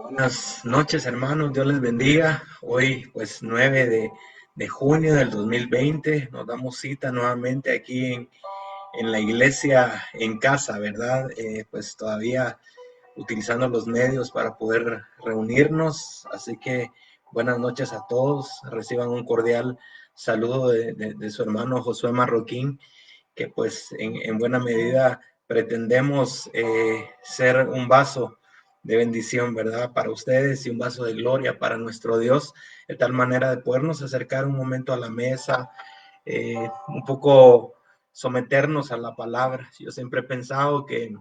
Buenas noches, hermanos. Dios les bendiga. Hoy, pues, 9 de junio del 2020, nos damos cita nuevamente aquí en la iglesia en casa, ¿verdad? Pues todavía utilizando los medios para poder reunirnos. Así que buenas noches a todos. Reciban un cordial saludo de su hermano Josué Marroquín, que pues en buena medida pretendemos ser un vaso de bendición, ¿verdad? Para ustedes y un vaso de gloria para nuestro Dios, de tal manera de podernos acercar un momento a la mesa, un poco someternos a la palabra. Yo siempre he pensado que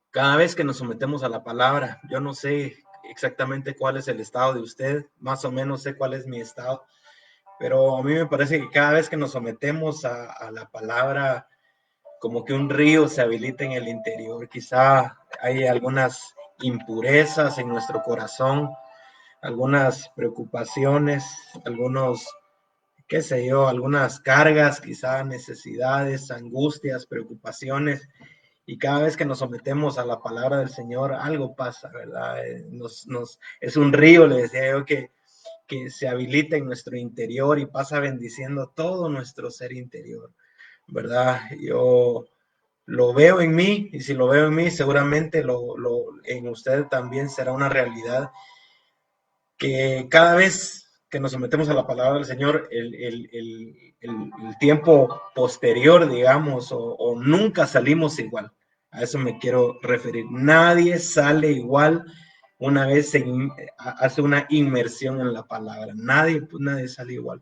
cada vez que nos sometemos a la palabra, yo no sé exactamente cuál es el estado de usted, más o menos sé cuál es mi estado, pero a mí me parece que cada vez que nos sometemos a la palabra, como que un río se habilita en el interior. Quizá hay algunas impurezas en nuestro corazón, algunas preocupaciones, algunos, qué sé yo, algunas cargas, quizá necesidades, angustias, preocupaciones. Y cada vez que nos sometemos a la palabra del Señor, algo pasa, ¿verdad? Es un río, le decía yo, que se habilita en nuestro interior y pasa bendiciendo todo nuestro ser interior, ¿verdad? Yo lo veo en mí, y si lo veo en mí, seguramente en usted también será una realidad, que cada vez que nos sometemos a la palabra del Señor, el tiempo posterior, digamos, o nunca salimos igual. A eso me quiero referir. Nadie sale igual una vez hace una inmersión en la palabra. Nadie sale igual.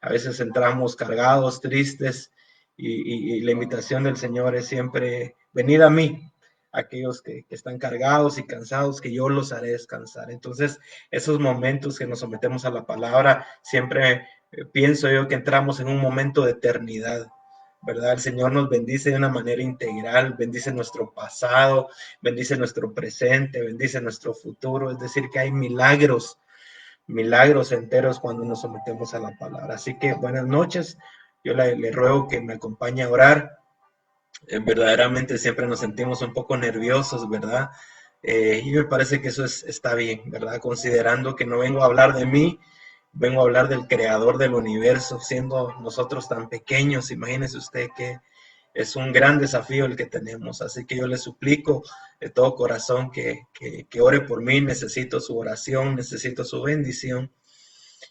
A veces entramos cargados, tristes, y la invitación del Señor es siempre: venid a mí, aquellos que están cargados y cansados, que yo los haré descansar. Entonces, esos momentos que nos sometemos a la palabra, siempre pienso yo que entramos en un momento de eternidad, ¿verdad? El Señor nos bendice de una manera integral, bendice nuestro pasado, bendice nuestro presente, bendice nuestro futuro. Es decir, que hay milagros enteros cuando nos sometemos a la palabra. Así que buenas noches. Yo le ruego que me acompañe a orar. Verdaderamente siempre nos sentimos un poco nerviosos, ¿verdad? Y me parece que eso está bien, ¿verdad? Considerando que no vengo a hablar de mí, vengo a hablar del creador del universo, siendo nosotros tan pequeños. Imagínese usted que es un gran desafío el que tenemos. Así que yo le suplico de todo corazón que ore por mí. Necesito su oración, necesito su bendición,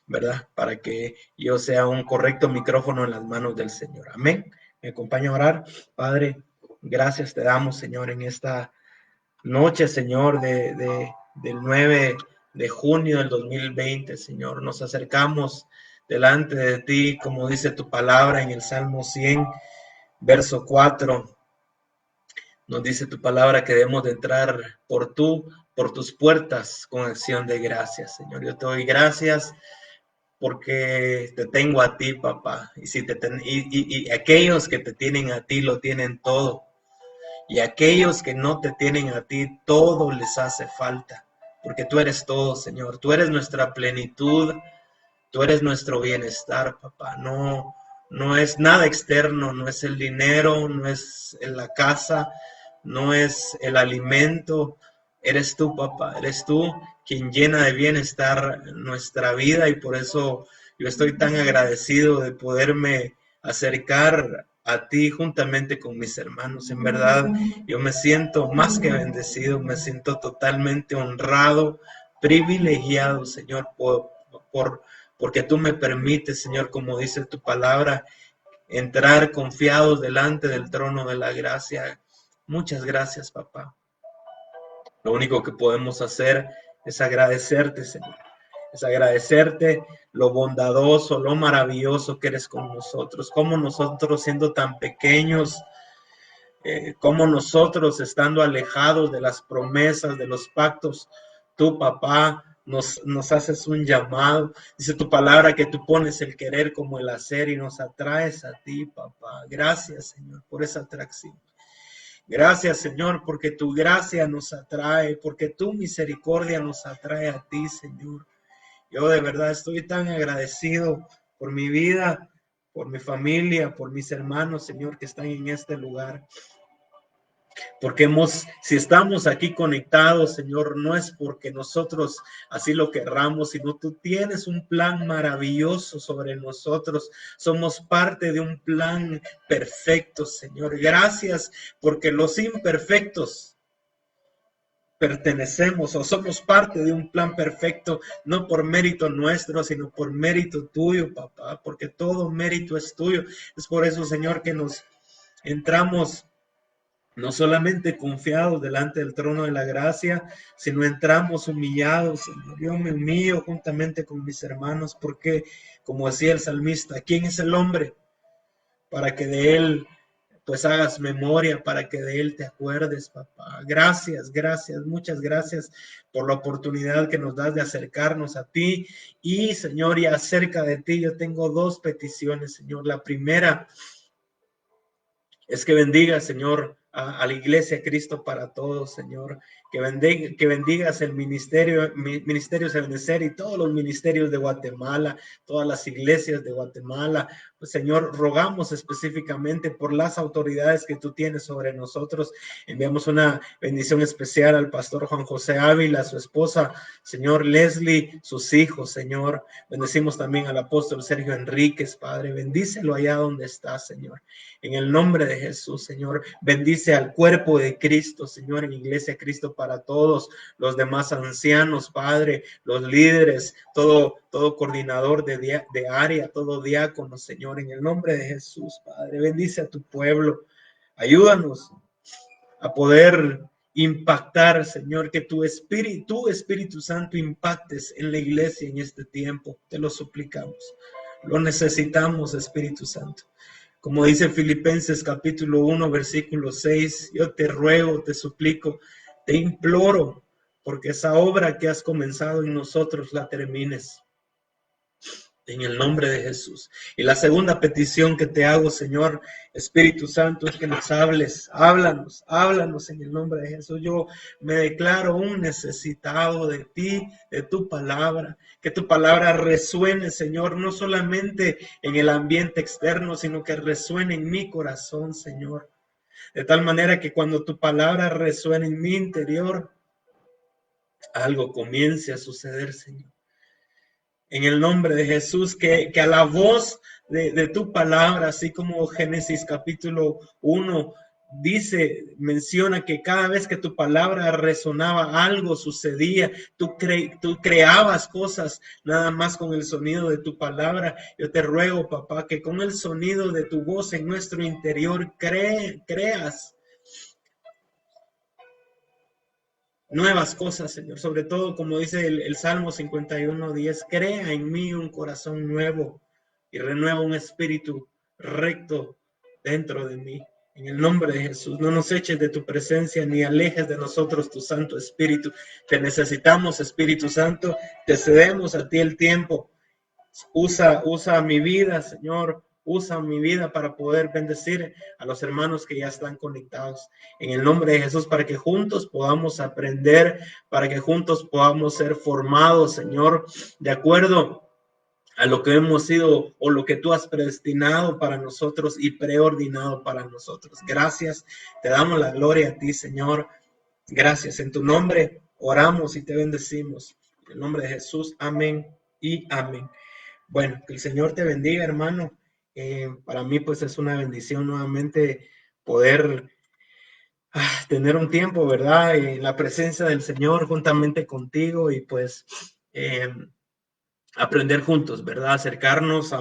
¿verdad? Para que yo sea un correcto micrófono en las manos del Señor. Amén. Me acompaña a orar. Padre, gracias te damos, Señor, en esta noche, Señor, del 9 de junio del 2020, Señor. Nos acercamos delante de ti, como dice tu palabra en el Salmo 100, verso 4. Nos dice tu palabra que debemos de entrar por tus puertas con acción de gracias, Señor. Yo te doy gracias porque te tengo a ti, papá. Y aquellos que te tienen a ti lo tienen todo. Y aquellos que no te tienen a ti, todo les hace falta. Porque tú eres todo, Señor. Tú eres nuestra plenitud. Tú eres nuestro bienestar, papá. No es nada externo, no es el dinero, no es la casa, no es el alimento. Eres tú, papá. Eres tú quien llena de bienestar nuestra vida, y por eso yo estoy tan agradecido de poderme acercar a ti juntamente con mis hermanos. En verdad, yo me siento más que bendecido, me siento totalmente honrado, privilegiado, Señor, por porque tú me permites, Señor, como dice tu palabra, entrar confiados delante del trono de la gracia. Muchas gracias, papá. Lo único que podemos hacer es agradecerte, Señor. Es agradecerte lo bondadoso, lo maravilloso que eres con nosotros. Como nosotros, siendo tan pequeños, como nosotros, estando alejados de las promesas, de los pactos, tú, papá, nos haces un llamado. Dice tu palabra que tú pones el querer como el hacer y nos atraes a ti, papá. Gracias, Señor, por esa atracción. Gracias, Señor, porque tu gracia nos atrae, porque tu misericordia nos atrae a ti, Señor. Yo de verdad estoy tan agradecido por mi vida, por mi familia, por mis hermanos, Señor, que están en este lugar. Porque si estamos aquí conectados, Señor, no es porque nosotros así lo querramos, sino tú tienes un plan maravilloso sobre nosotros. Somos parte de un plan perfecto, Señor. Gracias porque los imperfectos pertenecemos o somos parte de un plan perfecto, no por mérito nuestro, sino por mérito tuyo, papá, porque todo mérito es tuyo. Es por eso, Señor, que nos entramos no solamente confiados delante del trono de la gracia, sino entramos humillados, Señor. Yo me humillo juntamente con mis hermanos, porque, como decía el salmista, ¿quién es el hombre para que de él pues hagas memoria, para que de él te acuerdes, papá? Gracias, gracias, muchas gracias por la oportunidad que nos das de acercarnos a ti. Y, Señor, y acerca de ti, yo tengo dos peticiones, Señor. La primera es que bendiga, Señor, a la iglesia Cristo para todos, Señor. Que bendigas el ministerio Sebenecer y todos los ministerios de Guatemala, todas las iglesias de Guatemala. Pues, Señor, rogamos específicamente por las autoridades que tú tienes sobre nosotros. Enviamos una bendición especial al pastor Juan José Ávila, su esposa, Señor Leslie, sus hijos, Señor. Bendecimos también al apóstol Sergio Enríquez, Padre. Bendícelo allá donde está, Señor. En el nombre de Jesús, Señor, bendice al cuerpo de Cristo, Señor, en Iglesia Cristo para todos, los demás ancianos, Padre, los líderes, todo coordinador de área, todo diácono, Señor, en el nombre de Jesús, Padre, bendice a tu pueblo, ayúdanos a poder impactar, Señor, que tu Espíritu Santo impactes en la iglesia en este tiempo, te lo suplicamos, lo necesitamos, Espíritu Santo. Como dice Filipenses capítulo 1, versículo 6, yo te ruego, te suplico, te imploro, porque esa obra que has comenzado en nosotros la termines. En el nombre de Jesús. Y la segunda petición que te hago, Señor, Espíritu Santo, es que nos hables, háblanos en el nombre de Jesús. Yo me declaro un necesitado de ti, de tu palabra, que tu palabra resuene, Señor, no solamente en el ambiente externo, sino que resuene en mi corazón, Señor. De tal manera que cuando tu palabra resuene en mi interior, algo comience a suceder, Señor. En el nombre de Jesús, que a la voz de tu palabra, así como Génesis capítulo 1 menciona que cada vez que tu palabra resonaba, algo sucedía, tú creabas cosas nada más con el sonido de tu palabra. Yo te ruego, papá, que con el sonido de tu voz en nuestro interior creas nuevas cosas, Señor, sobre todo como dice el Salmo 51:10, crea en mí un corazón nuevo y renueva un espíritu recto dentro de mí. En el nombre de Jesús, no nos eches de tu presencia ni alejes de nosotros tu Santo Espíritu. Te necesitamos, Espíritu Santo, te cedemos a ti el tiempo. Usa mi vida, Señor. Usa mi vida para poder bendecir a los hermanos que ya están conectados. En el nombre de Jesús, para que juntos podamos aprender, para que juntos podamos ser formados, Señor, de acuerdo a lo que hemos sido o lo que tú has predestinado para nosotros y preordinado para nosotros. Gracias, te damos la gloria a ti, Señor. Gracias. En tu nombre oramos y te bendecimos. En el nombre de Jesús, amén y amén. Bueno, que el Señor te bendiga, hermano. Para mí, pues, es una bendición nuevamente poder tener un tiempo, ¿verdad? En la presencia del Señor juntamente contigo y, pues, aprender juntos, ¿verdad? Acercarnos a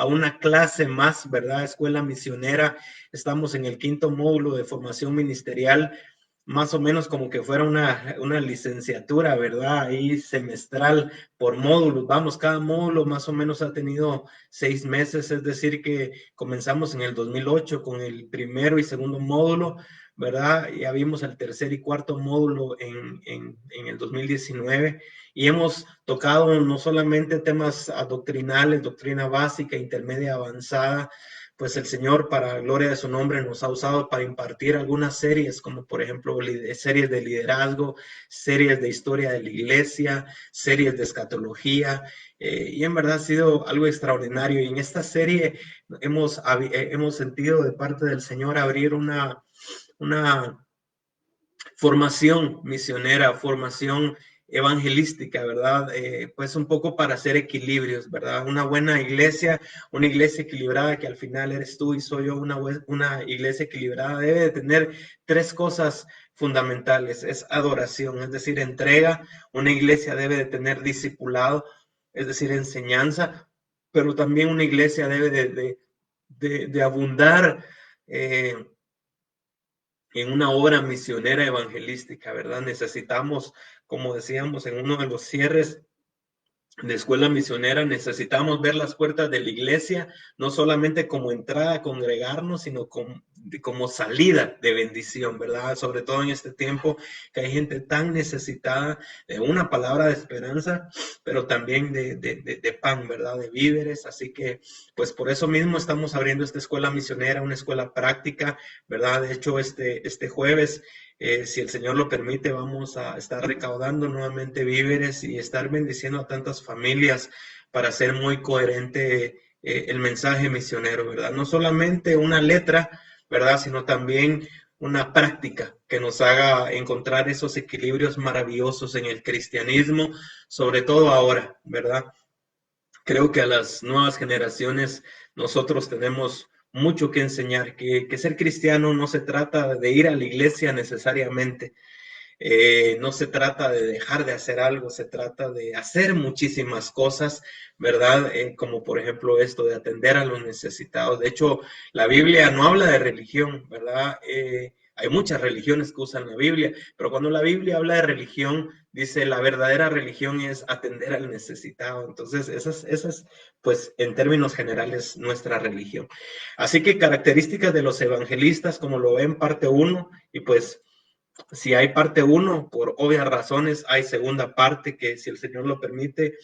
una clase más, ¿verdad? Escuela misionera. Estamos en el 5º módulo de formación ministerial, más o menos como que fuera una licenciatura, ¿verdad? Ahí semestral por módulos. Vamos, cada módulo más o menos ha tenido 6 meses, es decir, que comenzamos en el 2008 con el primero y segundo módulo, ¿verdad? Ya vimos el tercer y cuarto módulo en el 2019 y hemos tocado no solamente temas doctrinales, doctrina básica, intermedia, avanzada, pues el Señor, para gloria de su nombre, nos ha usado para impartir algunas series, como por ejemplo series de liderazgo, series de historia de la iglesia, series de escatología, y en verdad ha sido algo extraordinario. Y en esta serie hemos sentido de parte del Señor abrir una formación misionera, formación evangelística, ¿verdad? Pues un poco para hacer equilibrios, ¿verdad? Una buena iglesia, una iglesia equilibrada, que al final eres tú y soy yo, una iglesia equilibrada, debe de tener tres cosas fundamentales. Es adoración, es decir, entrega. Una iglesia debe de tener discipulado, es decir, enseñanza, pero también una iglesia debe de abundar en una obra misionera evangelística, ¿verdad? Necesitamos, como decíamos en uno de los cierres de escuela misionera, necesitamos ver las puertas de la iglesia, no solamente como entrada a congregarnos, sino como salida de bendición, ¿verdad? Sobre todo en este tiempo que hay gente tan necesitada de una palabra de esperanza, pero también de pan, ¿verdad? De víveres. Así que, pues por eso mismo estamos abriendo esta escuela misionera, una escuela práctica, ¿verdad? De hecho, este jueves, si el Señor lo permite, vamos a estar recaudando nuevamente víveres y estar bendiciendo a tantas familias para hacer muy coherente el mensaje misionero, ¿verdad? No solamente una letra, ¿verdad? Sino también una práctica que nos haga encontrar esos equilibrios maravillosos en el cristianismo, sobre todo ahora, ¿verdad? Creo que a las nuevas generaciones nosotros tenemos mucho que enseñar, que ser cristiano no se trata de ir a la iglesia necesariamente, no se trata de dejar de hacer algo, se trata de hacer muchísimas cosas, ¿verdad? Como por ejemplo esto de atender a los necesitados. De hecho, la Biblia no habla de religión, ¿verdad? Hay muchas religiones que usan la Biblia, pero cuando la Biblia habla de religión, dice la verdadera religión es atender al necesitado. Entonces, esa es, pues, en términos generales, nuestra religión. Así que características de los evangelistas, como lo ven parte 1, y pues si hay parte 1, por obvias razones, hay segunda parte que si el Señor lo permite,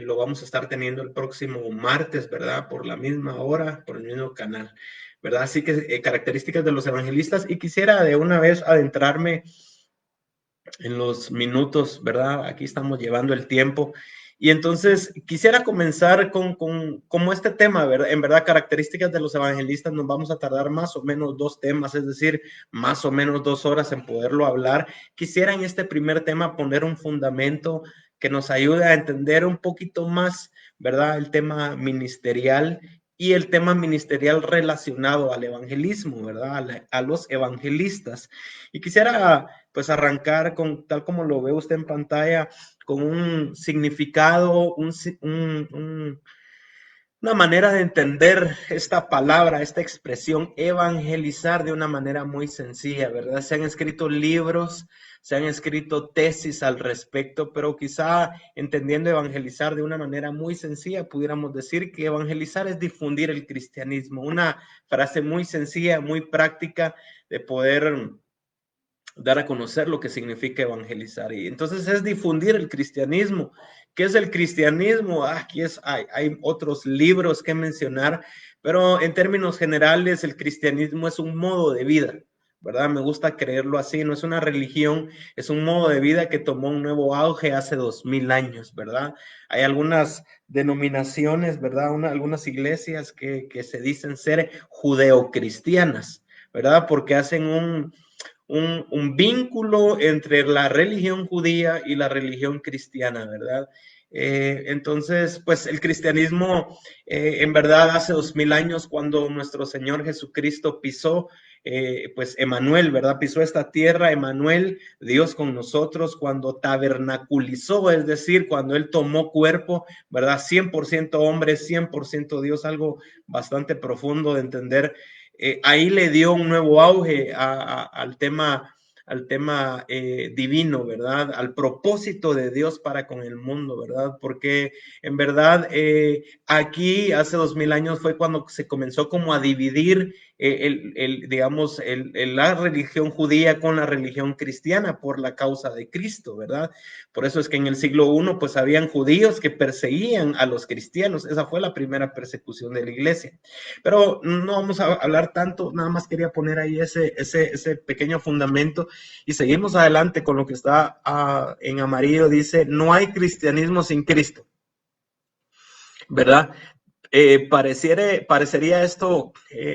lo vamos a estar teniendo el próximo martes, ¿verdad? Por la misma hora, por el mismo canal, ¿verdad? Así que características de los evangelistas, y quisiera de una vez adentrarme en los minutos, ¿verdad? Aquí estamos llevando el tiempo. Y entonces quisiera comenzar con como este tema, ¿verdad? En verdad, características de los evangelistas, nos vamos a tardar más o menos 2 temas, es decir, más o menos 2 horas en poderlo hablar. Quisiera en este primer tema poner un fundamento que nos ayude a entender un poquito más, ¿verdad? El tema ministerial y el tema ministerial relacionado al evangelismo, ¿verdad? A los evangelistas. Y quisiera pues arrancar con, tal como lo ve usted en pantalla, con un significado, una manera de entender esta palabra, esta expresión, evangelizar de una manera muy sencilla, ¿verdad? Se han escrito libros, se han escrito tesis al respecto, pero quizá entendiendo evangelizar de una manera muy sencilla, pudiéramos decir que evangelizar es difundir el cristianismo, una frase muy sencilla, muy práctica de poder dar a conocer lo que significa evangelizar. Y entonces es difundir el cristianismo. ¿Qué es el cristianismo? Aquí hay otros libros que mencionar, pero en términos generales el cristianismo es un modo de vida, ¿verdad? Me gusta creerlo así, no es una religión, es un modo de vida que tomó un nuevo auge hace 2000 años, ¿verdad? Hay algunas denominaciones, ¿verdad? Algunas iglesias que se dicen ser judeocristianas, ¿verdad? Porque hacen un vínculo entre la religión judía y la religión cristiana, ¿verdad? Entonces, pues el cristianismo, en verdad, hace 2000 años, cuando nuestro Señor Jesucristo pisó, pues Emanuel, ¿verdad? Pisó esta tierra, Emanuel, Dios con nosotros, cuando tabernaculizó, es decir, cuando Él tomó cuerpo, ¿verdad? 100% hombre, 100% Dios, algo bastante profundo de entender. Ahí le dio un nuevo auge al tema divino, ¿verdad? Al propósito de Dios para con el mundo, ¿verdad? Porque en verdad aquí hace 2000 años fue cuando se comenzó como a dividir digamos, la religión judía con la religión cristiana por la causa de Cristo, ¿verdad? Por eso es que en el siglo I, pues habían judíos que perseguían a los cristianos. Esa fue la primera persecución de la iglesia. Pero no vamos a hablar tanto, nada más quería poner ahí ese pequeño fundamento y seguimos adelante con lo que está en amarillo. Dice, no hay cristianismo sin Cristo, ¿verdad? Parecería esto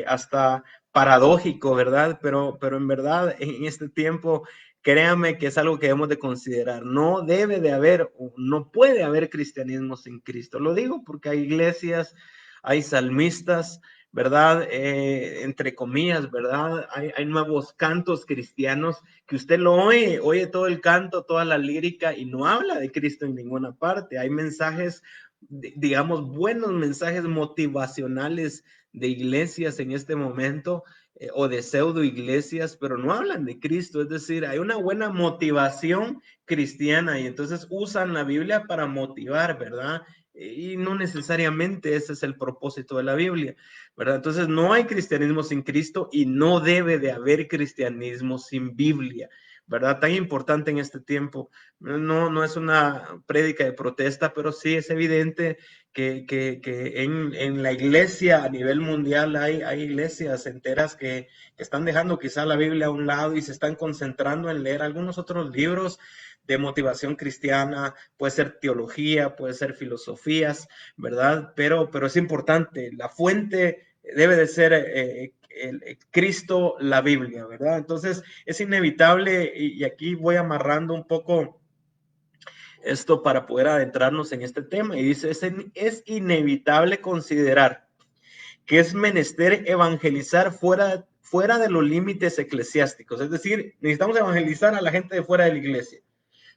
hasta paradójico, ¿verdad? Pero en verdad, en este tiempo, créame que es algo que debemos de considerar. No debe de haber, no puede haber cristianismo sin Cristo. Lo digo porque hay iglesias, hay salmistas, ¿verdad? Entre comillas, ¿verdad? Hay nuevos cantos cristianos que usted lo oye todo el canto, toda la lírica y no habla de Cristo en ninguna parte. Hay mensajes, digamos, buenos mensajes motivacionales de iglesias en este momento, o de pseudo iglesias, pero no hablan de Cristo. Es decir, hay una buena motivación cristiana y entonces usan la Biblia para motivar, ¿verdad? Y no necesariamente ese es el propósito de la Biblia, ¿verdad? Entonces no hay cristianismo sin Cristo y no debe de haber cristianismo sin Biblia, ¿verdad? Tan importante en este tiempo. No es una prédica de protesta, pero sí es evidente que en la iglesia a nivel mundial hay iglesias enteras que están dejando quizá la Biblia a un lado y se están concentrando en leer algunos otros libros de motivación cristiana, puede ser teología, puede ser filosofías, ¿verdad? Pero es importante, la fuente debe de ser Cristo, la Biblia, ¿verdad? Entonces es inevitable, y aquí voy amarrando un poco esto para poder adentrarnos en este tema, y dice, es inevitable considerar que es menester evangelizar fuera de los límites eclesiásticos, es decir, necesitamos evangelizar a la gente de fuera de la iglesia.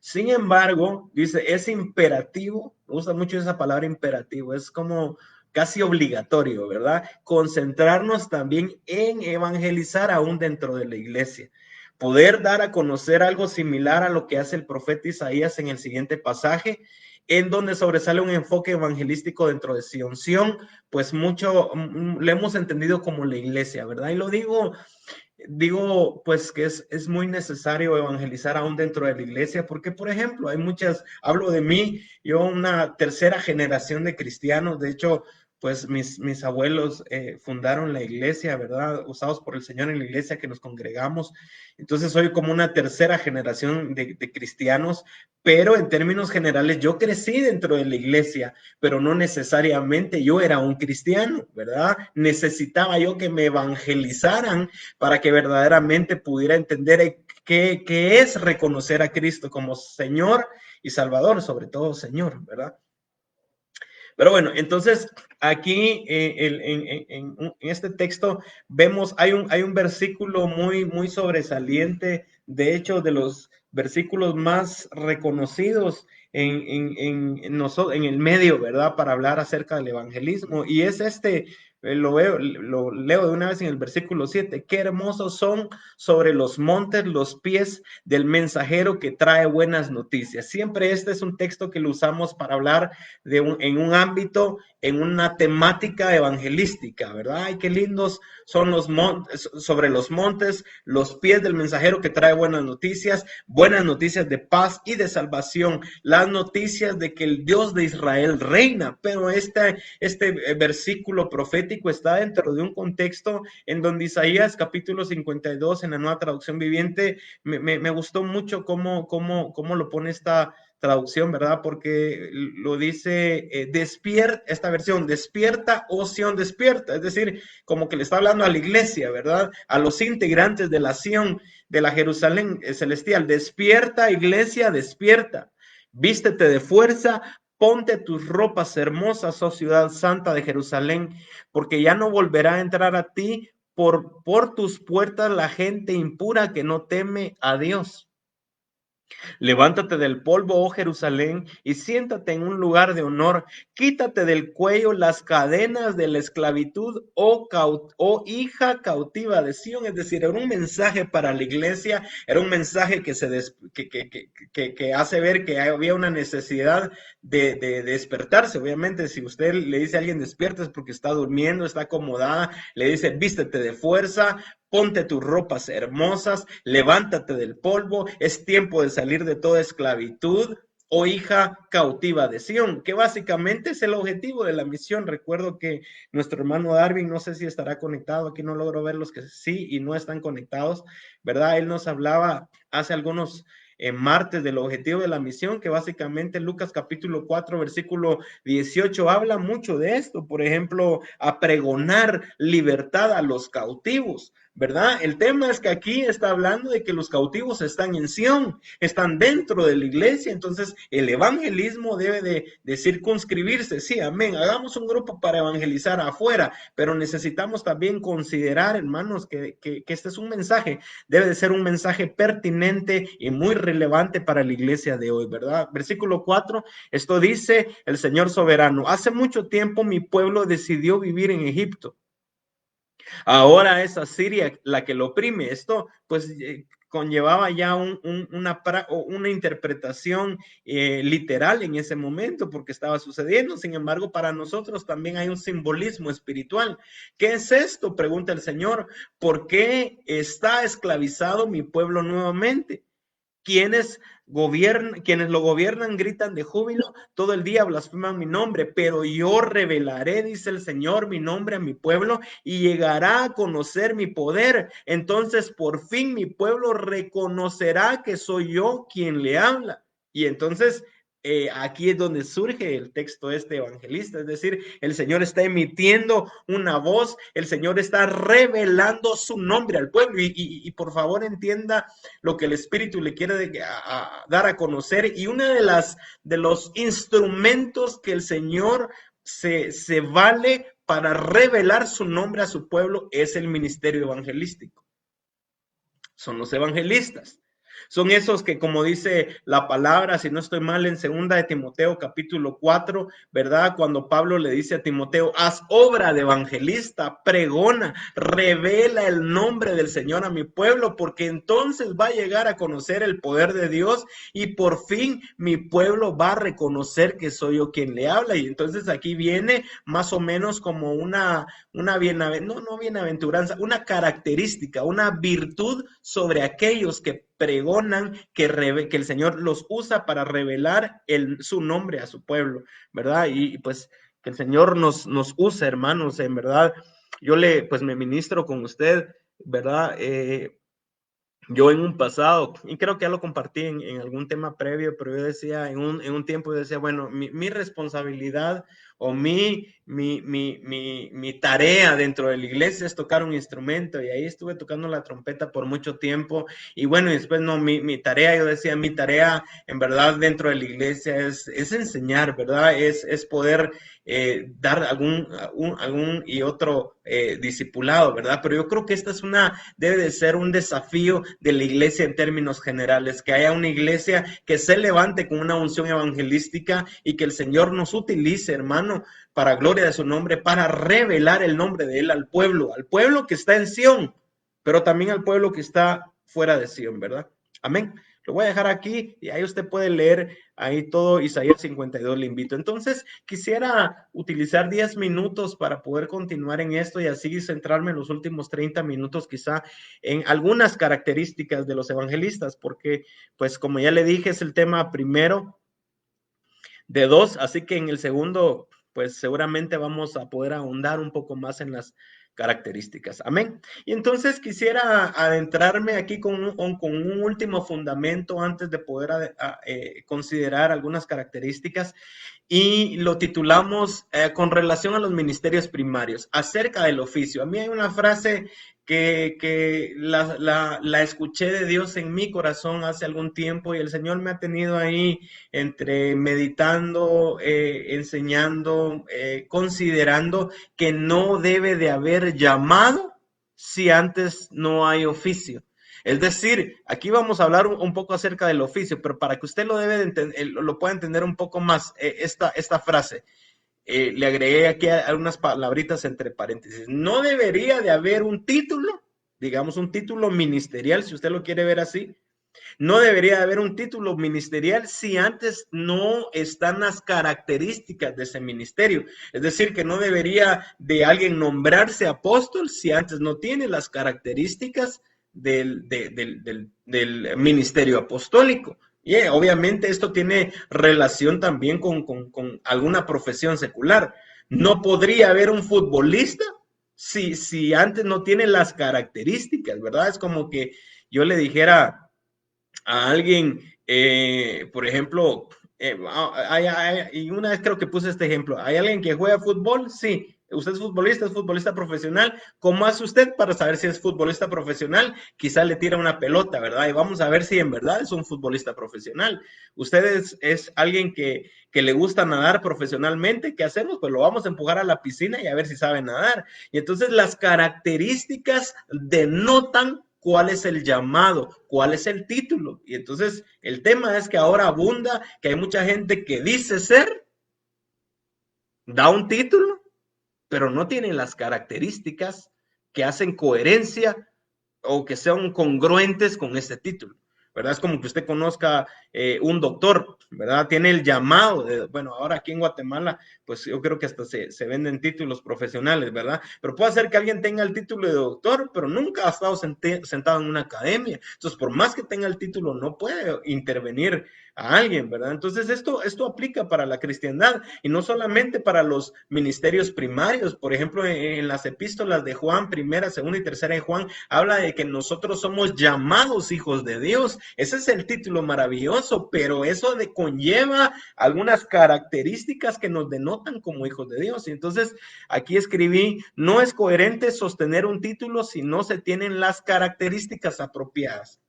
Sin embargo, dice, es imperativo, me gusta mucho esa palabra imperativo, es como casi obligatorio, ¿verdad? Concentrarnos también en evangelizar aún dentro de la iglesia. Poder dar a conocer algo similar a lo que hace el profeta Isaías en el siguiente pasaje, en donde sobresale un enfoque evangelístico dentro de Sion. Sion, pues mucho le hemos entendido como la iglesia, ¿verdad? Y lo digo, pues que es muy necesario evangelizar aún dentro de la iglesia, porque, por ejemplo, hay muchas, hablo de mí, yo una tercera generación de cristianos, de hecho, pues mis abuelos fundaron la iglesia, ¿verdad? Usados por el Señor en la iglesia que nos congregamos. Entonces soy como una tercera generación de cristianos, pero en términos generales yo crecí dentro de la iglesia, pero no necesariamente yo era un cristiano, ¿verdad? Necesitaba yo que me evangelizaran para que verdaderamente pudiera entender qué es reconocer a Cristo como Señor y Salvador, sobre todo Señor, ¿verdad? Pero bueno, entonces aquí en este texto vemos, hay un versículo muy sobresaliente, de hecho, de los versículos más reconocidos en el medio, ¿verdad? Para hablar acerca del evangelismo. Y es lo leo de una vez en el versículo 7. Qué hermosos son sobre los montes los pies del mensajero que trae buenas noticias. Siempre este es un texto que lo usamos para hablar en un ámbito, en una temática evangelística, ¿verdad? Ay, qué lindos son los montes, sobre los montes, los pies del mensajero que trae buenas noticias de paz y de salvación, las noticias de que el Dios de Israel reina. Pero este versículo profético está dentro de un contexto en donde Isaías capítulo 52 en la Nueva Traducción Viviente, me gustó mucho cómo lo pone esta traducción, ¿verdad? Porque lo dice, despierta, esta versión, despierta, oh Sión, despierta, es decir, como que le está hablando a la iglesia, ¿verdad? A los integrantes de la Sión, de la Jerusalén celestial, despierta, iglesia, despierta, vístete de fuerza, ponte tus ropas hermosas, oh ciudad santa de Jerusalén, porque ya no volverá a entrar a ti por tus puertas la gente impura que no teme a Dios. Levántate del polvo, oh Jerusalén, y siéntate en un lugar de honor. Quítate del cuello las cadenas de la esclavitud, oh hija cautiva de Sión. Es decir, era un mensaje para la iglesia, era un mensaje que hace ver que había una necesidad de despertarse. Obviamente, si usted le dice a alguien despierta es porque está durmiendo, está acomodada, le dice vístete de fuerza, ponte tus ropas hermosas, levántate del polvo, es tiempo de salir de toda esclavitud, oh hija cautiva de Sión, que básicamente es el objetivo de la misión. Recuerdo que nuestro hermano Darwin, no sé si estará conectado, aquí no logro ver los que sí y no están conectados, ¿verdad? Él nos hablaba hace algunos martes del objetivo de la misión, que básicamente Lucas capítulo 4, versículo 18, habla mucho de esto. Por ejemplo, a pregonar libertad a los cautivos, ¿verdad? El tema es que aquí está hablando de que los cautivos están en Sión, están dentro de la iglesia, entonces el evangelismo debe de circunscribirse. Sí, amén, hagamos un grupo para evangelizar afuera, pero necesitamos también considerar, hermanos, que este es un mensaje, debe de ser un mensaje pertinente y muy relevante para la iglesia de hoy, ¿verdad? Versículo 4, esto dice el Señor soberano: hace mucho tiempo mi pueblo decidió vivir en Egipto. Ahora es Asiria la que lo oprime. Esto pues conllevaba ya una interpretación literal en ese momento porque estaba sucediendo. Sin embargo, para nosotros también hay un simbolismo espiritual. ¿Qué es esto?, pregunta el Señor. ¿Por qué está esclavizado mi pueblo nuevamente? Quienes lo gobiernan gritan de júbilo, todo el día blasfeman mi nombre, pero yo revelaré, dice el Señor, mi nombre a mi pueblo y llegará a conocer mi poder. Entonces por fin mi pueblo reconocerá que soy yo quien le habla. Y entonces aquí es donde surge el texto evangelista, es decir, el Señor está emitiendo una voz, el Señor está revelando su nombre al pueblo y por favor entienda lo que el Espíritu le quiere dar a conocer. Y uno de los instrumentos que el Señor se vale para revelar su nombre a su pueblo es el ministerio evangelístico. Son los evangelistas. Son esos que, como dice la palabra, si no estoy mal, en 2 de Timoteo capítulo 4, ¿verdad? Cuando Pablo le dice a Timoteo: haz obra de evangelista, pregona, revela el nombre del Señor a mi pueblo, porque entonces va a llegar a conocer el poder de Dios y por fin mi pueblo va a reconocer que soy yo quien le habla. Y entonces aquí viene más o menos como una bienaventuranza, una característica, una virtud sobre aquellos que pregonan que el Señor los usa para revelar su nombre a su pueblo, ¿verdad? Y pues que el Señor nos usa, hermanos, en verdad. Yo pues me ministro con usted, ¿verdad? Yo en un pasado, y creo que ya lo compartí en algún tema previo, pero yo decía, en un tiempo yo decía, bueno, mi responsabilidad o mi tarea dentro de la iglesia es tocar un instrumento, y ahí estuve tocando la trompeta por mucho tiempo, y bueno, y después no, mi tarea, yo decía, mi tarea en verdad dentro de la iglesia es enseñar, ¿verdad? Es poder dar algún y otro discipulado, ¿verdad? Pero yo creo que debe de ser un desafío de la iglesia en términos generales, que haya una iglesia que se levante con una unción evangelística y que el Señor nos utilice, hermano, para gloria de su nombre, para revelar el nombre de Él al pueblo que está en Sión, pero también al pueblo que está fuera de Sión, ¿verdad? Amén. Lo voy a dejar aquí y ahí usted puede leer ahí todo Isaías 52, le invito. Entonces, quisiera utilizar 10 minutos para poder continuar en esto y así centrarme en los últimos 30 minutos quizá en algunas características de los evangelistas, porque pues como ya le dije es el tema primero de 2, así que en el segundo pues seguramente vamos a poder ahondar un poco más en las características. Amén. Y entonces quisiera adentrarme aquí con un último fundamento antes de poder considerar algunas características, y lo titulamos con relación a los ministerios primarios, acerca del oficio. A mí hay una frase que la escuché de Dios en mi corazón hace algún tiempo y el Señor me ha tenido ahí entre meditando, enseñando, considerando que no debe de haber llamado si antes no hay oficio. Es decir, aquí vamos a hablar un poco acerca del oficio, pero para que usted lo pueda entender un poco más, esta frase, le agregué aquí algunas palabritas entre paréntesis. No debería de haber un título, digamos un título ministerial, si usted lo quiere ver así. No debería de haber un título ministerial si antes no están las características de ese ministerio. Es decir, que no debería de alguien nombrarse apóstol si antes no tiene las características del ministerio apostólico. Y obviamente esto tiene relación también con alguna profesión secular. No podría haber un futbolista si antes no tiene las características, ¿verdad? Es como que yo le dijera a alguien, por ejemplo, y una vez creo que puse este ejemplo, ¿hay alguien que juega fútbol? Sí. ¿Usted es futbolista profesional? ¿Cómo hace usted para saber si es futbolista profesional? Quizá le tira una pelota, ¿verdad? Y vamos a ver si en verdad es un futbolista profesional. Usted es alguien que le gusta nadar profesionalmente, ¿qué hacemos? Pues lo vamos a empujar a la piscina y a ver si sabe nadar. Y entonces las características denotan cuál es el llamado, cuál es el título. Y entonces el tema es que ahora abunda, que hay mucha gente que dice ser, da un título, pero no tiene las características que hacen coherencia o que sean congruentes con este título. ¿Verdad? Es como que usted conozca un doctor, ¿verdad? Tiene el llamado de, bueno, ahora aquí en Guatemala, pues yo creo que hasta se venden títulos profesionales, ¿verdad? Pero puede ser que alguien tenga el título de doctor, pero nunca ha estado sentado en una academia. Entonces, por más que tenga el título, no puede intervenir a alguien, ¿verdad? Entonces, esto aplica para la cristiandad y no solamente para los ministerios primarios. Por ejemplo, en las epístolas de Juan, primera, segunda y tercera de Juan, habla de que nosotros somos llamados hijos de Dios. Ese es el título maravilloso, pero eso conlleva algunas características que nos denotan como hijos de Dios. Y entonces, aquí escribí, no es coherente sostener un título si no se tienen las características apropiadas.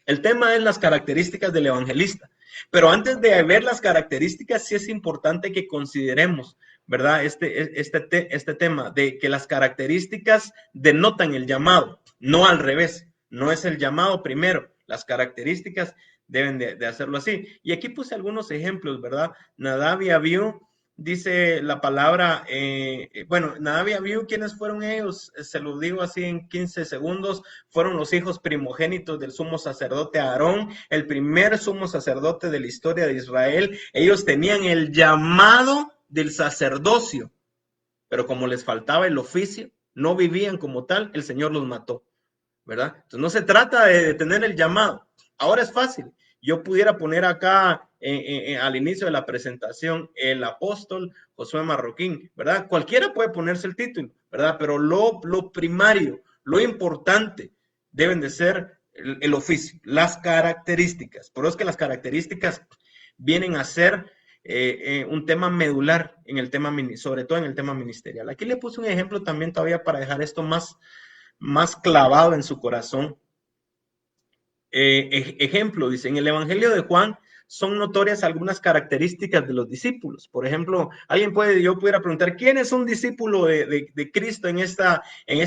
El tema es las características del evangelista, pero antes de ver las características, sí es importante que consideremos, ¿verdad? Este tema de que las características denotan el llamado, no al revés, no es el llamado primero, las características deben de hacerlo así. Y aquí puse algunos ejemplos, ¿verdad? Nadab y Abiú, dice la palabra, bueno, Nadab y Abiú, ¿quiénes fueron ellos? Se los digo así en 15 segundos, fueron los hijos primogénitos del sumo sacerdote Aarón, el primer sumo sacerdote de la historia de Israel. Ellos tenían el llamado del sacerdocio, pero como les faltaba el oficio, no vivían como tal, el Señor los mató, ¿verdad? Entonces no se trata de tener el llamado. Ahora es fácil. Yo pudiera poner acá al inicio de la presentación el apóstol Josué Marroquín, ¿verdad? Cualquiera puede ponerse el título, ¿verdad? Pero lo primario, lo importante deben de ser el oficio, las características. Pero es que las características vienen a ser un tema medular en el tema, sobre todo en el tema ministerial. Aquí le puse un ejemplo también todavía para dejar esto más clavado en su corazón. Ejemplo, dice, en el Evangelio de Juan son notorias algunas características de los discípulos. Por ejemplo, yo pudiera preguntar, ¿quién es un discípulo de Cristo en esta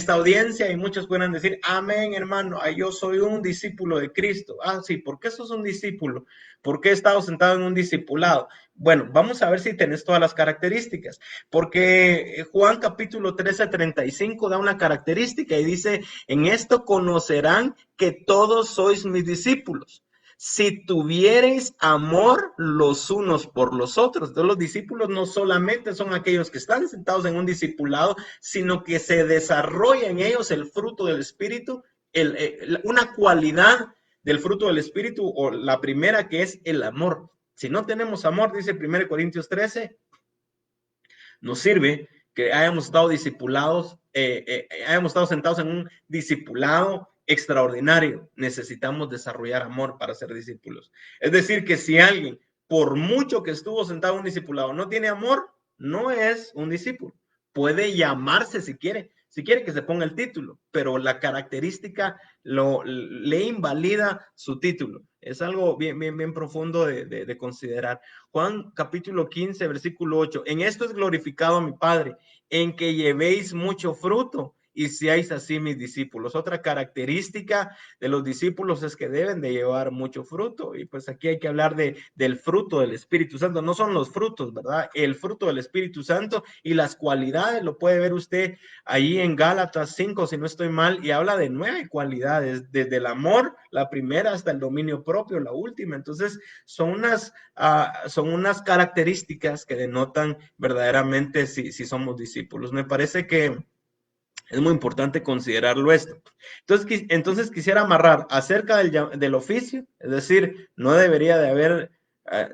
audiencia? Y muchos puedan decir, amén, hermano, yo soy un discípulo de Cristo. Ah, sí, ¿por qué sos un discípulo? ¿Por qué he estado sentado en un discipulado? Bueno, vamos a ver si tenés todas las características, porque Juan capítulo 13:35 da una característica y dice, en esto conocerán que todos sois mis discípulos, si tuviereis amor los unos por los otros. Entonces, los discípulos no solamente son aquellos que están sentados en un discipulado, sino que se desarrolla en ellos el fruto del Espíritu, una cualidad del fruto del Espíritu, o la primera, que es el amor. Si no tenemos amor, dice 1 Corintios 13, nos sirve que hayamos estado discipulados, hayamos estado sentados en un discipulado extraordinario. Necesitamos desarrollar amor para ser discípulos. Es decir, que si alguien, por mucho que estuvo sentado en un discipulado, no tiene amor, no es un discípulo. Puede llamarse si quiere que se ponga el título, pero la característica le invalida su título. Es algo bien profundo de considerar. Juan capítulo 15, versículo 8. En esto es glorificado mi Padre, en que llevéis mucho fruto y seáis así mis discípulos. Otra característica de los discípulos es que deben de llevar mucho fruto. Y pues aquí hay que hablar del fruto del Espíritu Santo. No son los frutos, ¿verdad? El fruto del Espíritu Santo y las cualidades, lo puede ver usted ahí en Gálatas 5, si no estoy mal, y habla de 9 cualidades, desde el amor, la primera, hasta el dominio propio, la última. Entonces, son unas características que denotan verdaderamente si somos discípulos. Me parece que es muy importante considerarlo esto. Entonces quisiera amarrar acerca del oficio, es decir, no debería de haber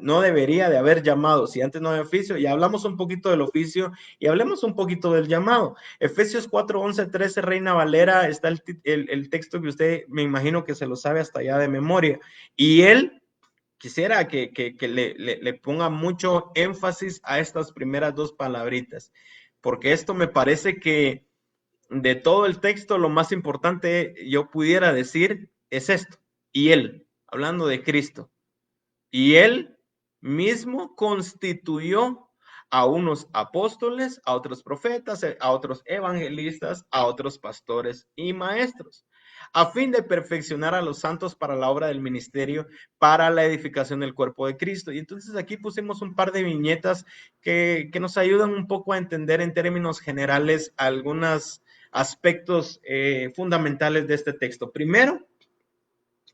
no debería de haber llamado, si antes no había oficio. Ya hablamos un poquito del oficio y hablemos un poquito del llamado. Efesios 4, 11, 13, Reina Valera, está el texto que usted me imagino que se lo sabe hasta allá de memoria. Y él quisiera que le ponga mucho énfasis a estas primeras dos palabritas, porque esto me parece que de todo el texto lo más importante yo pudiera decir es esto. Y él, hablando de Cristo, y él mismo constituyó a unos apóstoles, a otros profetas, a otros evangelistas, a otros pastores y maestros, a fin de perfeccionar a los santos para la obra del ministerio, para la edificación del cuerpo de Cristo. Y entonces aquí pusimos un par de viñetas que nos ayudan un poco a entender en términos generales algunos aspectos fundamentales de este texto. Primero,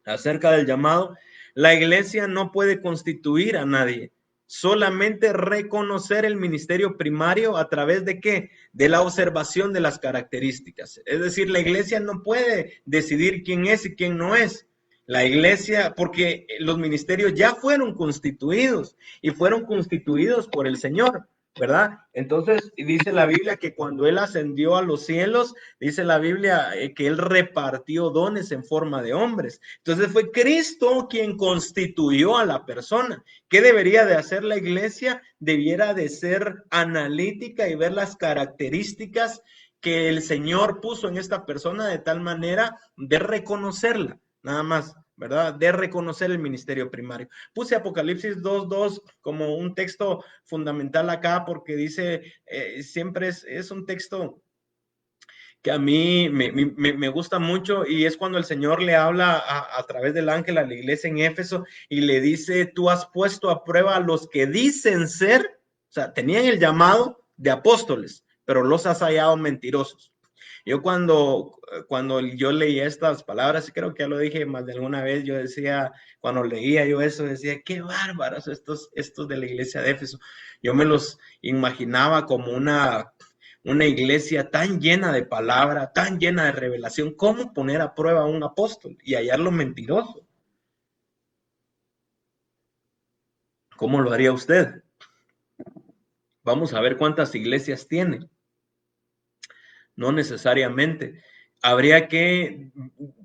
acerca del llamado, la iglesia no puede constituir a nadie, solamente reconocer el ministerio primario a través de ¿qué? De la observación de las características. Es decir, la iglesia no puede decidir quién es y quién no es. La iglesia, porque los ministerios ya fueron constituidos y fueron constituidos por el Señor, ¿verdad? Entonces dice la Biblia que cuando Él ascendió a los cielos, dice la Biblia que Él repartió dones en forma de hombres. Entonces fue Cristo quien constituyó a la persona. ¿Qué debería de hacer la iglesia? Debiera de ser analítica y ver las características que el Señor puso en esta persona de tal manera de reconocerla, nada más, ¿verdad? De reconocer el ministerio primario. Puse Apocalipsis 2:2 como un texto fundamental acá porque dice, siempre es un texto que a mí me gusta mucho y es cuando el Señor le habla a través del ángel a la iglesia en Éfeso y le dice, tú has puesto a prueba a los que dicen ser, o sea, tenían el llamado de apóstoles, pero los has hallado mentirosos. Yo cuando yo leía estas palabras, creo que ya lo dije más de alguna vez, yo decía, cuando leía yo eso, decía, qué bárbaros estos de la iglesia de Éfeso. Yo me los imaginaba como una iglesia tan llena de palabra, tan llena de revelación. ¿Cómo poner a prueba a un apóstol y hallarlo mentiroso? ¿Cómo lo haría usted? Vamos a ver cuántas iglesias tiene. No necesariamente. Habría que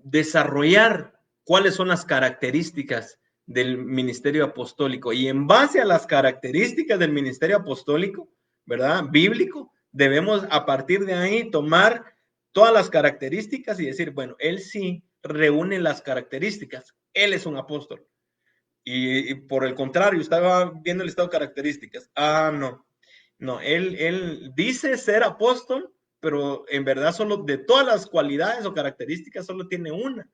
desarrollar cuáles son las características del ministerio apostólico y en base a las características del ministerio apostólico, ¿verdad? Bíblico, debemos a partir de ahí tomar todas las características y decir, bueno, él sí reúne las características, él es un apóstol. Y por el contrario, estaba viendo el listado de características. No, él dice ser apóstol, pero en verdad solo de todas las cualidades o características solo tiene una.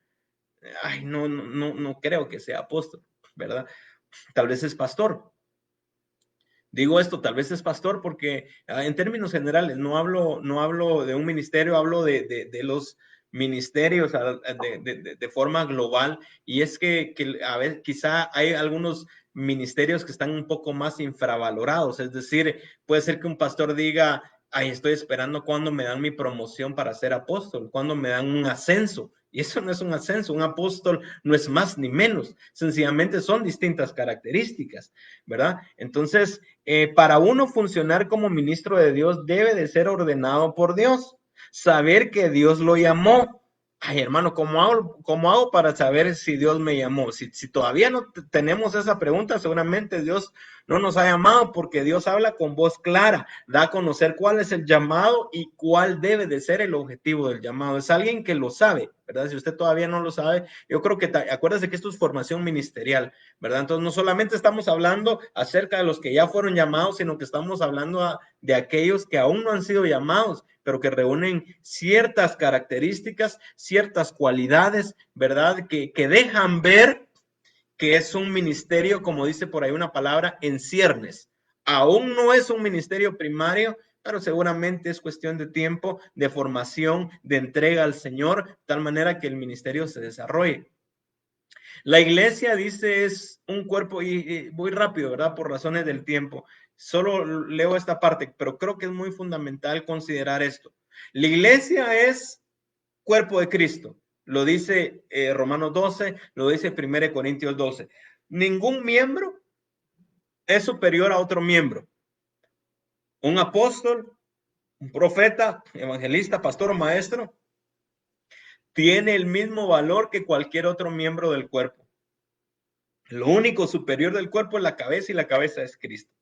Ay, no creo que sea apóstol, ¿verdad? Tal vez es pastor. Digo esto, tal vez es pastor porque en términos generales no hablo de un ministerio, hablo de los ministerios de forma global y es que a ver, quizá hay algunos ministerios que están un poco más infravalorados, es decir, puede ser que un pastor diga, ay, estoy esperando cuando me dan mi promoción para ser apóstol, cuando me dan un ascenso. Y eso no es un ascenso, un apóstol no es más ni menos, sencillamente son distintas características, ¿verdad? Entonces, para uno funcionar como ministro de Dios debe de ser ordenado por Dios, saber que Dios lo llamó. Ay, hermano, ¿cómo hago para saber si Dios me llamó? Si todavía no tenemos esa pregunta, seguramente Dios no nos ha llamado porque Dios habla con voz clara, da a conocer cuál es el llamado y cuál debe de ser el objetivo del llamado. Es alguien que lo sabe, ¿verdad? Si usted todavía no lo sabe, yo creo que acuérdese que esto es formación ministerial, ¿verdad? Entonces no solamente estamos hablando acerca de los que ya fueron llamados, sino que estamos hablando de aquellos que aún no han sido llamados, pero que reúnen ciertas características, ciertas cualidades, ¿verdad? Que dejan ver que es un ministerio, como dice por ahí una palabra, en ciernes. Aún no es un ministerio primario, pero seguramente es cuestión de tiempo, de formación, de entrega al Señor, tal manera que el ministerio se desarrolle. La iglesia dice es un cuerpo, y voy rápido, ¿verdad? Por razones del tiempo. Solo leo esta parte, pero creo que es muy fundamental considerar esto. La iglesia es cuerpo de Cristo. Lo dice Romanos 12, lo dice 1 Corintios 12. Ningún miembro es superior a otro miembro. Un apóstol, un profeta, evangelista, pastor o maestro, tiene el mismo valor que cualquier otro miembro del cuerpo. Lo único superior del cuerpo es la cabeza y la cabeza es Cristo.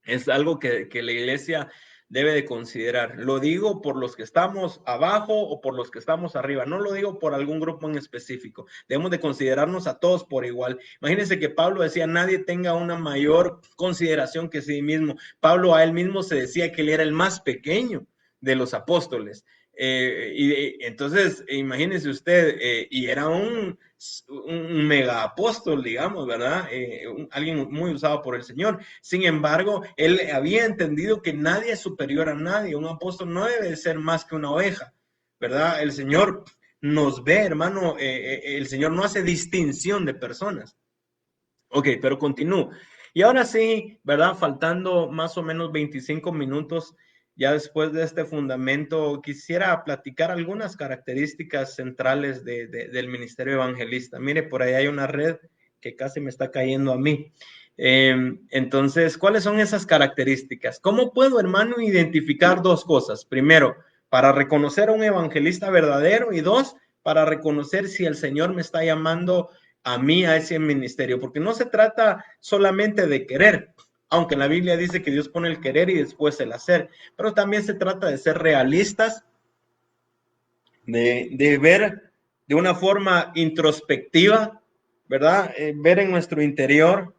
Es algo que la iglesia debe de considerar. Lo digo por los que estamos abajo o por los que estamos arriba. No lo digo por algún grupo en específico. Debemos de considerarnos a todos por igual. Imagínense que Pablo decía, nadie tenga una mayor consideración que sí mismo. Pablo a él mismo se decía que él era el más pequeño de los apóstoles. Entonces, imagínese usted, y era un mega apóstol, digamos, ¿verdad? Alguien muy usado por el Señor. Sin embargo, él había entendido que nadie es superior a nadie. Un apóstol no debe ser más que una oveja, ¿verdad? El Señor nos ve, hermano, el Señor no hace distinción de personas. Ok, pero continúo. Y ahora sí, ¿verdad? Faltando más o menos 25 minutos, ya después de este fundamento, quisiera platicar algunas características centrales del ministerio evangelista. Mire, por ahí hay una red que casi me está cayendo a mí. Entonces, ¿cuáles son esas características? ¿Cómo puedo, hermano, identificar dos cosas? Primero, para reconocer a un evangelista verdadero, y dos, para reconocer si el Señor me está llamando a mí a ese ministerio, porque no se trata solamente de querer, aunque en la Biblia dice que Dios pone el querer y después el hacer, pero también se trata de ser realistas, de ver de una forma introspectiva, ¿verdad? Ver en nuestro interior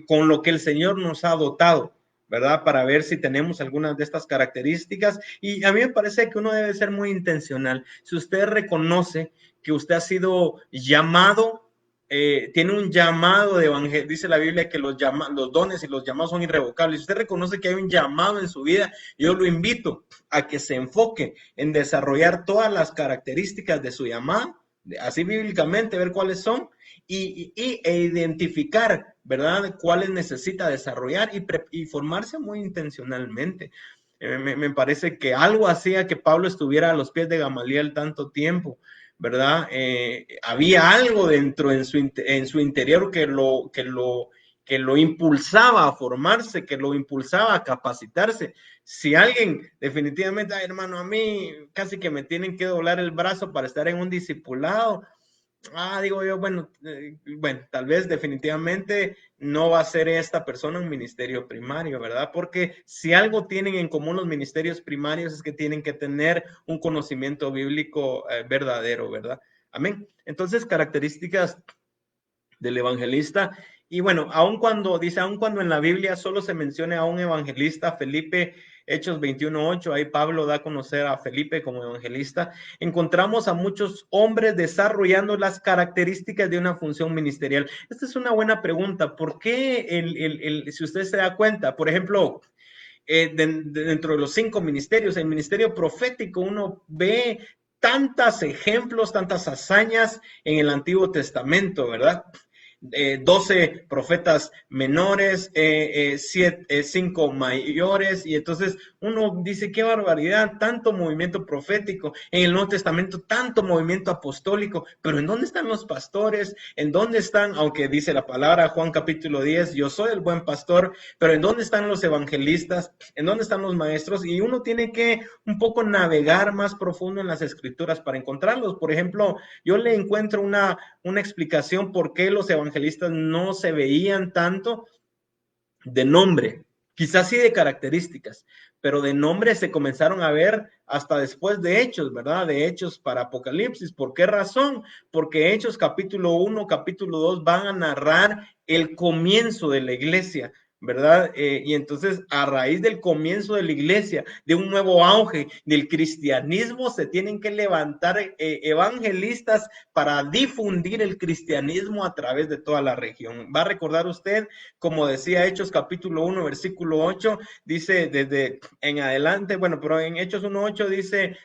con lo que el Señor nos ha dotado, ¿verdad? Para ver si tenemos algunas de estas características. Y a mí me parece que uno debe ser muy intencional. Si usted reconoce que usted ha sido llamado, tiene un llamado de evangelio, dice la Biblia que los dones y los llamados son irrevocables. Si usted reconoce que hay un llamado en su vida, yo lo invito a que se enfoque en desarrollar todas las características de su llamado, así bíblicamente, ver cuáles son e identificar, ¿verdad?, cuáles necesita desarrollar y formarse muy intencionalmente. Me parece que algo hacía que Pablo estuviera a los pies de Gamaliel tanto tiempo, ¿verdad? Había algo dentro en su interior que lo impulsaba a formarse, que lo impulsaba a capacitarse. Si alguien definitivamente, ay, hermano, a mí casi que me tienen que doblar el brazo para estar en un discipulado, digo yo, bueno, tal vez definitivamente no va a ser esta persona un ministerio primario, ¿verdad? Porque si algo tienen en común los ministerios primarios es que tienen que tener un conocimiento bíblico verdadero, ¿verdad? Amén. Entonces, características del evangelista. Y bueno, aun cuando en la Biblia solo se mencione a un evangelista, Felipe, Hechos 21:8, ahí Pablo da a conocer a Felipe como evangelista, encontramos a muchos hombres desarrollando las características de una función ministerial. Esta es una buena pregunta. ¿Por qué si usted se da cuenta, por ejemplo, dentro de los 5 ministerios, el ministerio profético, uno ve tantos ejemplos, tantas hazañas en el Antiguo Testamento, ¿verdad? 12 profetas menores, 5 mayores, y entonces uno dice, qué barbaridad, tanto movimiento profético, en el Nuevo Testamento tanto movimiento apostólico, pero ¿en dónde están los pastores? ¿En dónde están, aunque dice la palabra, Juan capítulo 10, yo soy el buen pastor, pero ¿en dónde están los evangelistas? ¿En dónde están los maestros? Y uno tiene que un poco navegar más profundo en las escrituras para encontrarlos. Por ejemplo, yo le encuentro una explicación por qué los evangelistas no se veían tanto de nombre, quizás sí de características, pero de nombre se comenzaron a ver hasta después de Hechos, ¿verdad? De Hechos para Apocalipsis. ¿Por qué razón? Porque Hechos capítulo 1, capítulo 2 van a narrar el comienzo de la iglesia, ¿verdad? Y entonces, a raíz del comienzo de la iglesia, de un nuevo auge del cristianismo, se tienen que levantar evangelistas para difundir el cristianismo a través de toda la región. Va a recordar usted, como decía Hechos capítulo 1, versículo 8, dice desde en adelante, bueno, pero en Hechos 1:8 dice,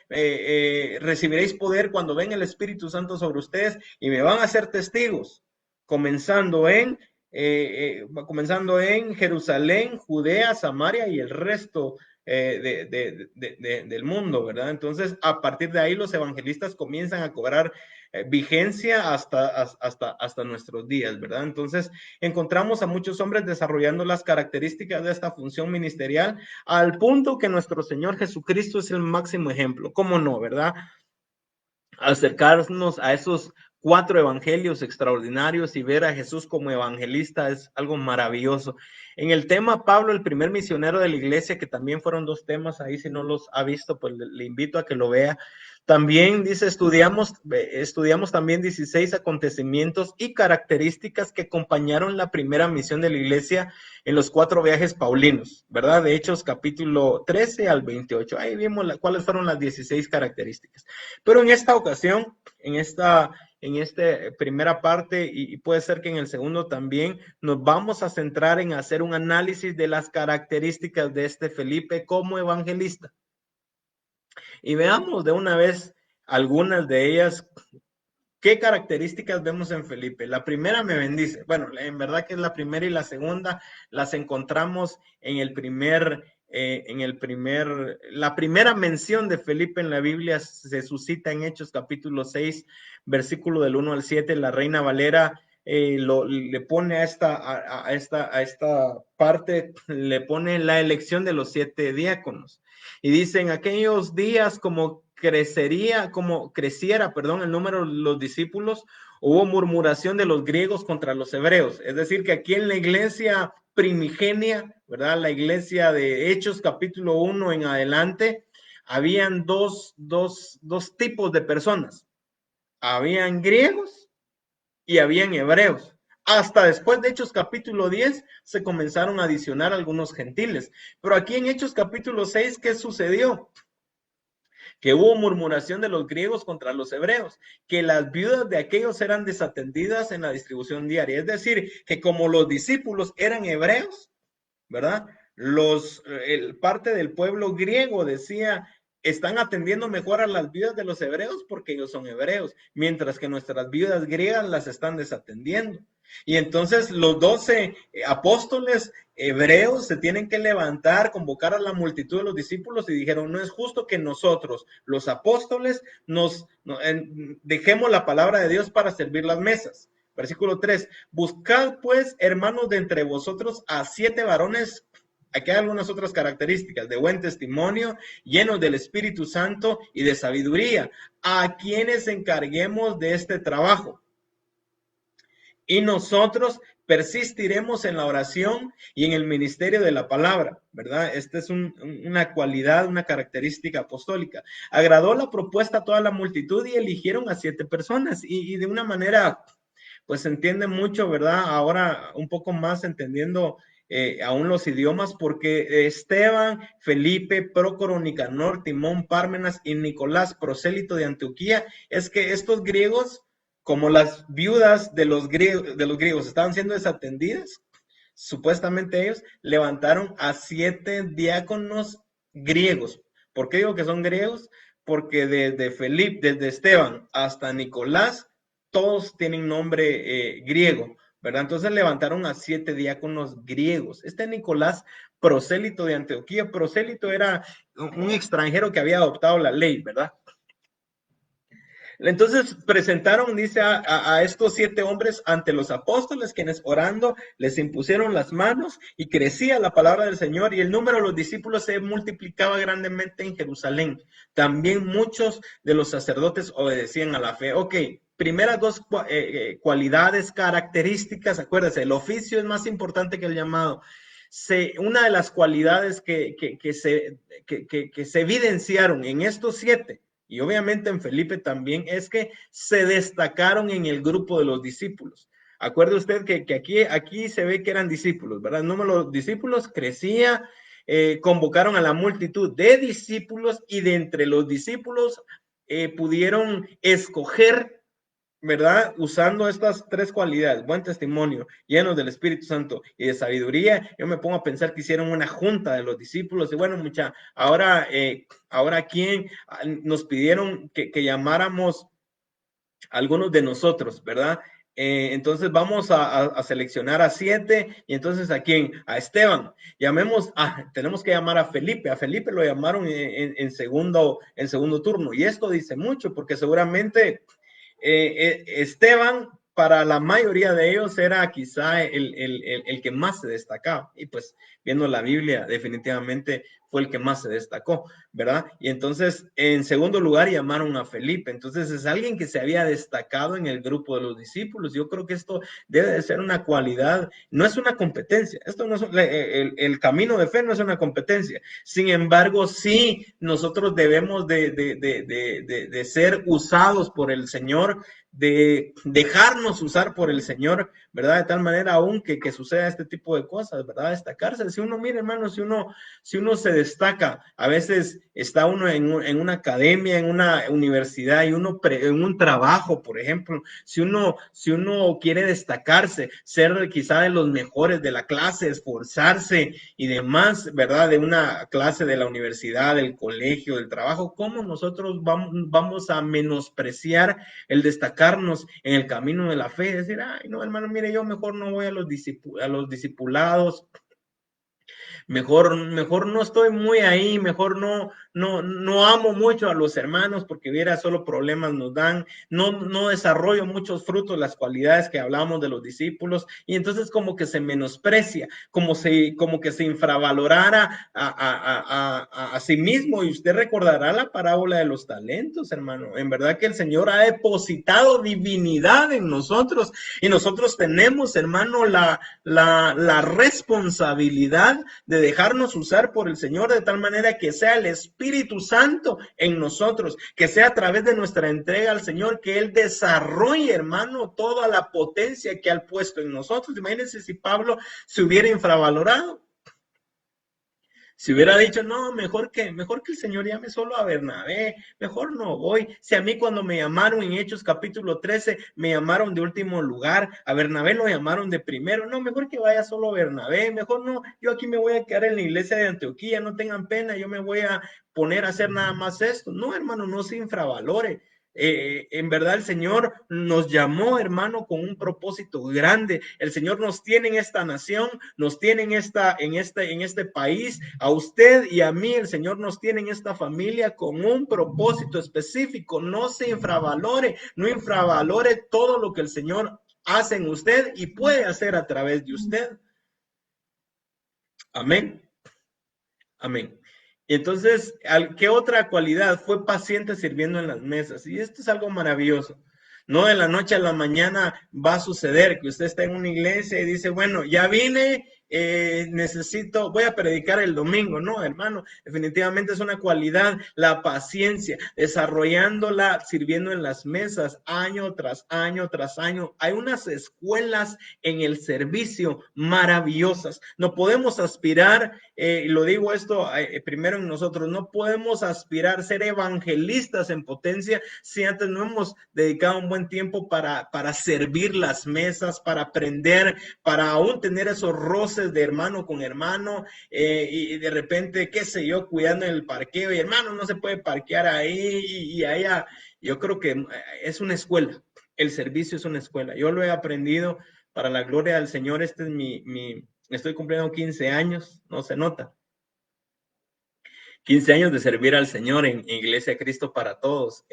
recibiréis poder cuando venga el Espíritu Santo sobre ustedes y me van a ser testigos, comenzando en Jerusalén, Judea, Samaria y el resto del mundo, ¿verdad? Entonces, a partir de ahí, los evangelistas comienzan a cobrar vigencia hasta nuestros días, ¿verdad? Entonces, encontramos a muchos hombres desarrollando las características de esta función ministerial al punto que nuestro Señor Jesucristo es el máximo ejemplo. ¿Cómo no, verdad? Acercarnos a esos 4 evangelios extraordinarios y ver a Jesús como evangelista es algo maravilloso. En el tema Pablo, el primer misionero de la iglesia, que también fueron 2 temas ahí, si no los ha visto, pues le invito a que lo vea. También dice, estudiamos también 16 acontecimientos y características que acompañaron la primera misión de la iglesia en los 4 viajes paulinos, ¿verdad? De Hechos capítulo 13 al 28. Ahí vimos cuáles fueron las 16 características. Pero en esta ocasión, en esta primera parte, y puede ser que en el segundo también, nos vamos a centrar en hacer un análisis de las características de este Felipe como evangelista. Y veamos de una vez algunas de ellas. ¿Qué características vemos en Felipe? La primera me bendice. Bueno, en verdad que es la primera y la segunda las encontramos la primera mención de Felipe en la Biblia se suscita en Hechos capítulo 6, versículo del 1 al 7. La Reina Valera le pone a esta parte, le pone la elección de los 7 diáconos. Y dice, en aquellos días como creciera, el número de los discípulos, hubo murmuración de los griegos contra los hebreos. Es decir, que aquí en la iglesia primigenia, ¿verdad? La iglesia de Hechos capítulo 1 en adelante, habían dos tipos de personas. Habían griegos y habían hebreos. Hasta después de Hechos capítulo 10 se comenzaron a adicionar algunos gentiles. Pero aquí en Hechos capítulo 6, ¿qué sucedió? Que hubo murmuración de los griegos contra los hebreos, que las viudas de aquellos eran desatendidas en la distribución diaria. Es decir, que como los discípulos eran hebreos, ¿verdad? Parte del pueblo griego decía, están atendiendo mejor a las viudas de los hebreos porque ellos son hebreos, mientras que nuestras viudas griegas las están desatendiendo. Y entonces los 12 apóstoles hebreos se tienen que levantar, convocar a la multitud de los discípulos y dijeron, no es justo que nosotros, los apóstoles, dejemos la palabra de Dios para servir las mesas. Versículo 3, buscad pues, hermanos, de entre vosotros a 7 varones. Aquí hay algunas otras características: de buen testimonio, llenos del Espíritu Santo y de sabiduría, a quienes encarguemos de este trabajo. Y nosotros persistiremos en la oración y en el ministerio de la palabra, ¿verdad? Esta es una cualidad, una característica apostólica. Agradó la propuesta a toda la multitud y eligieron a 7 personas y de una manera, pues se entiende mucho, ¿verdad? Ahora un poco más entendiendo aún los idiomas, porque Esteban, Felipe, Prócoro, Nicanor, Timón, Pármenas y Nicolás, prosélito de Antioquía, es que estos griegos, como las viudas de los griegos estaban siendo desatendidas, supuestamente ellos levantaron a 7 diáconos griegos. ¿Por qué digo que son griegos? Porque desde Esteban hasta Nicolás, todos tienen nombre griego, ¿verdad? Entonces levantaron a 7 diáconos griegos. Este Nicolás, prosélito de Antioquía, prosélito era un extranjero que había adoptado la ley, ¿verdad? Entonces presentaron, dice, a estos 7 hombres ante los apóstoles, quienes orando les impusieron las manos y crecía la palabra del Señor y el número de los discípulos se multiplicaba grandemente en Jerusalén. También muchos de los sacerdotes obedecían a la fe. Ok, primeras 2 cualidades, características. Acuérdense, el oficio es más importante que el llamado. Una de las cualidades que se evidenciaron en estos 7, y obviamente en Felipe también, es que se destacaron en el grupo de los discípulos. Acuerde usted que aquí se ve que eran discípulos, ¿verdad? El número de los discípulos crecía, convocaron a la multitud de discípulos y de entre los discípulos pudieron escoger, ¿verdad? Usando estas 3 cualidades: buen testimonio, llenos del Espíritu Santo y de sabiduría. Yo me pongo a pensar que hicieron una junta de los discípulos y bueno, ahora ¿quién? Nos pidieron que llamáramos a algunos de nosotros, ¿verdad? Entonces vamos a seleccionar a 7 y entonces ¿a quién? A Esteban. Tenemos que llamar a Felipe lo llamaron en segundo turno y esto dice mucho porque seguramente Esteban para la mayoría de ellos era quizá el que más se destacaba y pues viendo la Biblia definitivamente fue el que más se destacó, ¿verdad? Y entonces en segundo lugar llamaron a Felipe, entonces es alguien que se había destacado en el grupo de los discípulos. Yo creo que esto debe de ser una cualidad, no es una competencia, esto no es, el camino de fe no es una competencia, sin embargo sí nosotros debemos de ser usados por el Señor, de dejarnos usar por el Señor, ¿verdad? De tal manera aún que suceda este tipo de cosas, ¿verdad? Destacarse. Si uno, mire, hermano, si uno se destaca, a veces está uno en una academia, en una universidad, y uno en un trabajo, por ejemplo, si uno quiere destacarse, ser quizá de los mejores de la clase, esforzarse y demás, ¿verdad? De una clase de la universidad, del colegio, del trabajo, ¿cómo nosotros vamos a menospreciar el destacarnos en el camino de la fe? Decir, ay, no, hermano, mire, yo mejor no voy a los discipulados, mejor no estoy muy ahí, mejor no amo mucho a los hermanos porque viera solo problemas nos dan, no desarrollo muchos frutos, las cualidades que hablamos de los discípulos, y entonces como que se menosprecia, como que se infravalorara a sí mismo. Y usted recordará la parábola de los talentos, hermano. En verdad que el Señor ha depositado divinidad en nosotros y nosotros tenemos, hermano, la responsabilidad de dejarnos usar por el Señor de tal manera que sea el Espíritu Santo en nosotros, que sea a través de nuestra entrega al Señor, que Él desarrolle, hermano, toda la potencia que ha puesto en nosotros. Imagínense si Pablo se hubiera infravalorado. Si hubiera dicho, no, mejor que el Señor llame solo a Bernabé, mejor no voy. Si a mí cuando me llamaron en Hechos capítulo 13, me llamaron de último lugar, a Bernabé lo llamaron de primero, no, mejor que vaya solo Bernabé, mejor no, yo aquí me voy a quedar en la iglesia de Antioquía, no tengan pena, yo me voy a poner a hacer nada más esto. No, hermano, no se infravalore. En verdad el Señor nos llamó, hermano, con un propósito grande. El Señor nos tiene en esta nación, nos tiene en este país, a usted y a mí. El Señor nos tiene en esta familia con un propósito específico. No se infravalore, no infravalore todo lo que el Señor hace en usted y puede hacer a través de usted. Amén. Amén. Y entonces, ¿qué otra cualidad? Fue paciente sirviendo en las mesas. Y esto es algo maravilloso. No de la noche a la mañana va a suceder que usted está en una iglesia y dice, bueno, ya vine, voy a predicar el domingo. No, hermano, definitivamente es una cualidad, la paciencia, desarrollándola, sirviendo en las mesas, año tras año tras año. Hay unas escuelas en el servicio maravillosas. No podemos aspirar, lo digo esto primero en nosotros, no podemos aspirar a ser evangelistas en potencia si antes no hemos dedicado un buen tiempo para servir las mesas, para aprender, para aún tener esos roces de hermano con hermano, y de repente, qué sé yo, cuidando el parqueo, y hermano, no se puede parquear ahí y allá. Yo creo que es una escuela, el servicio es una escuela. Yo lo he aprendido para la gloria del Señor. Este es estoy cumpliendo 15 años, no se nota. 15 años de servir al Señor en Iglesia Cristo para Todos,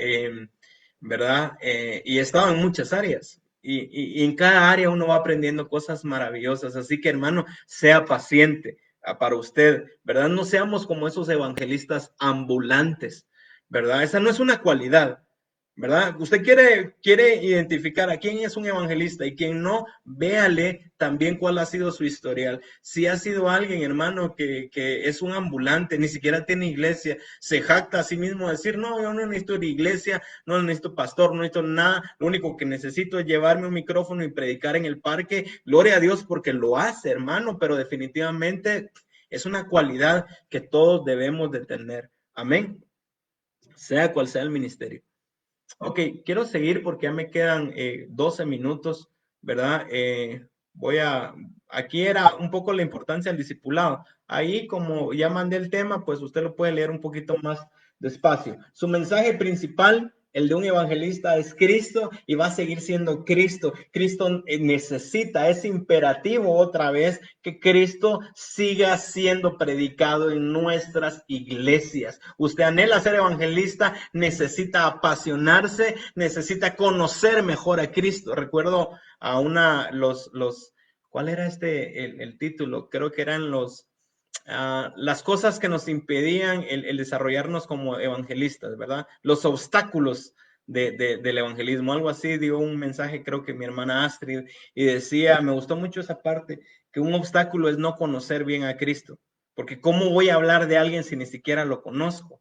¿verdad? Y he estado en muchas áreas. Y en cada área uno va aprendiendo cosas maravillosas. Así que, hermano, sea paciente para usted, ¿verdad? No seamos como esos evangelistas ambulantes, ¿verdad? Esa no es una cualidad, ¿verdad? Usted quiere identificar a quién es un evangelista y quién no, véale también cuál ha sido su historial. Si ha sido alguien, hermano, que es un ambulante, ni siquiera tiene iglesia, se jacta a sí mismo a decir, no, yo no necesito ir a iglesia, no necesito pastor, no necesito nada, lo único que necesito es llevarme un micrófono y predicar en el parque. Gloria a Dios porque lo hace, hermano, pero definitivamente es una cualidad que todos debemos de tener. Amén. Sea cual sea el ministerio. Ok, quiero seguir porque ya me quedan 12 minutos, ¿verdad? Aquí era un poco la importancia del discipulado. Ahí, como ya mandé el tema, pues usted lo puede leer un poquito más despacio. Su mensaje principal El de un evangelista es Cristo y va a seguir siendo Cristo. Cristo necesita, es imperativo otra vez que Cristo siga siendo predicado en nuestras iglesias. Usted anhela ser evangelista, necesita apasionarse, necesita conocer mejor a Cristo. Recuerdo a ¿cuál era el título? Creo que eran las cosas que nos impedían el desarrollarnos como evangelistas, ¿verdad? Los obstáculos del evangelismo, algo así, dio un mensaje, creo que mi hermana Astrid, y decía, me gustó mucho esa parte, que un obstáculo es no conocer bien a Cristo, porque ¿cómo voy a hablar de alguien si ni siquiera lo conozco?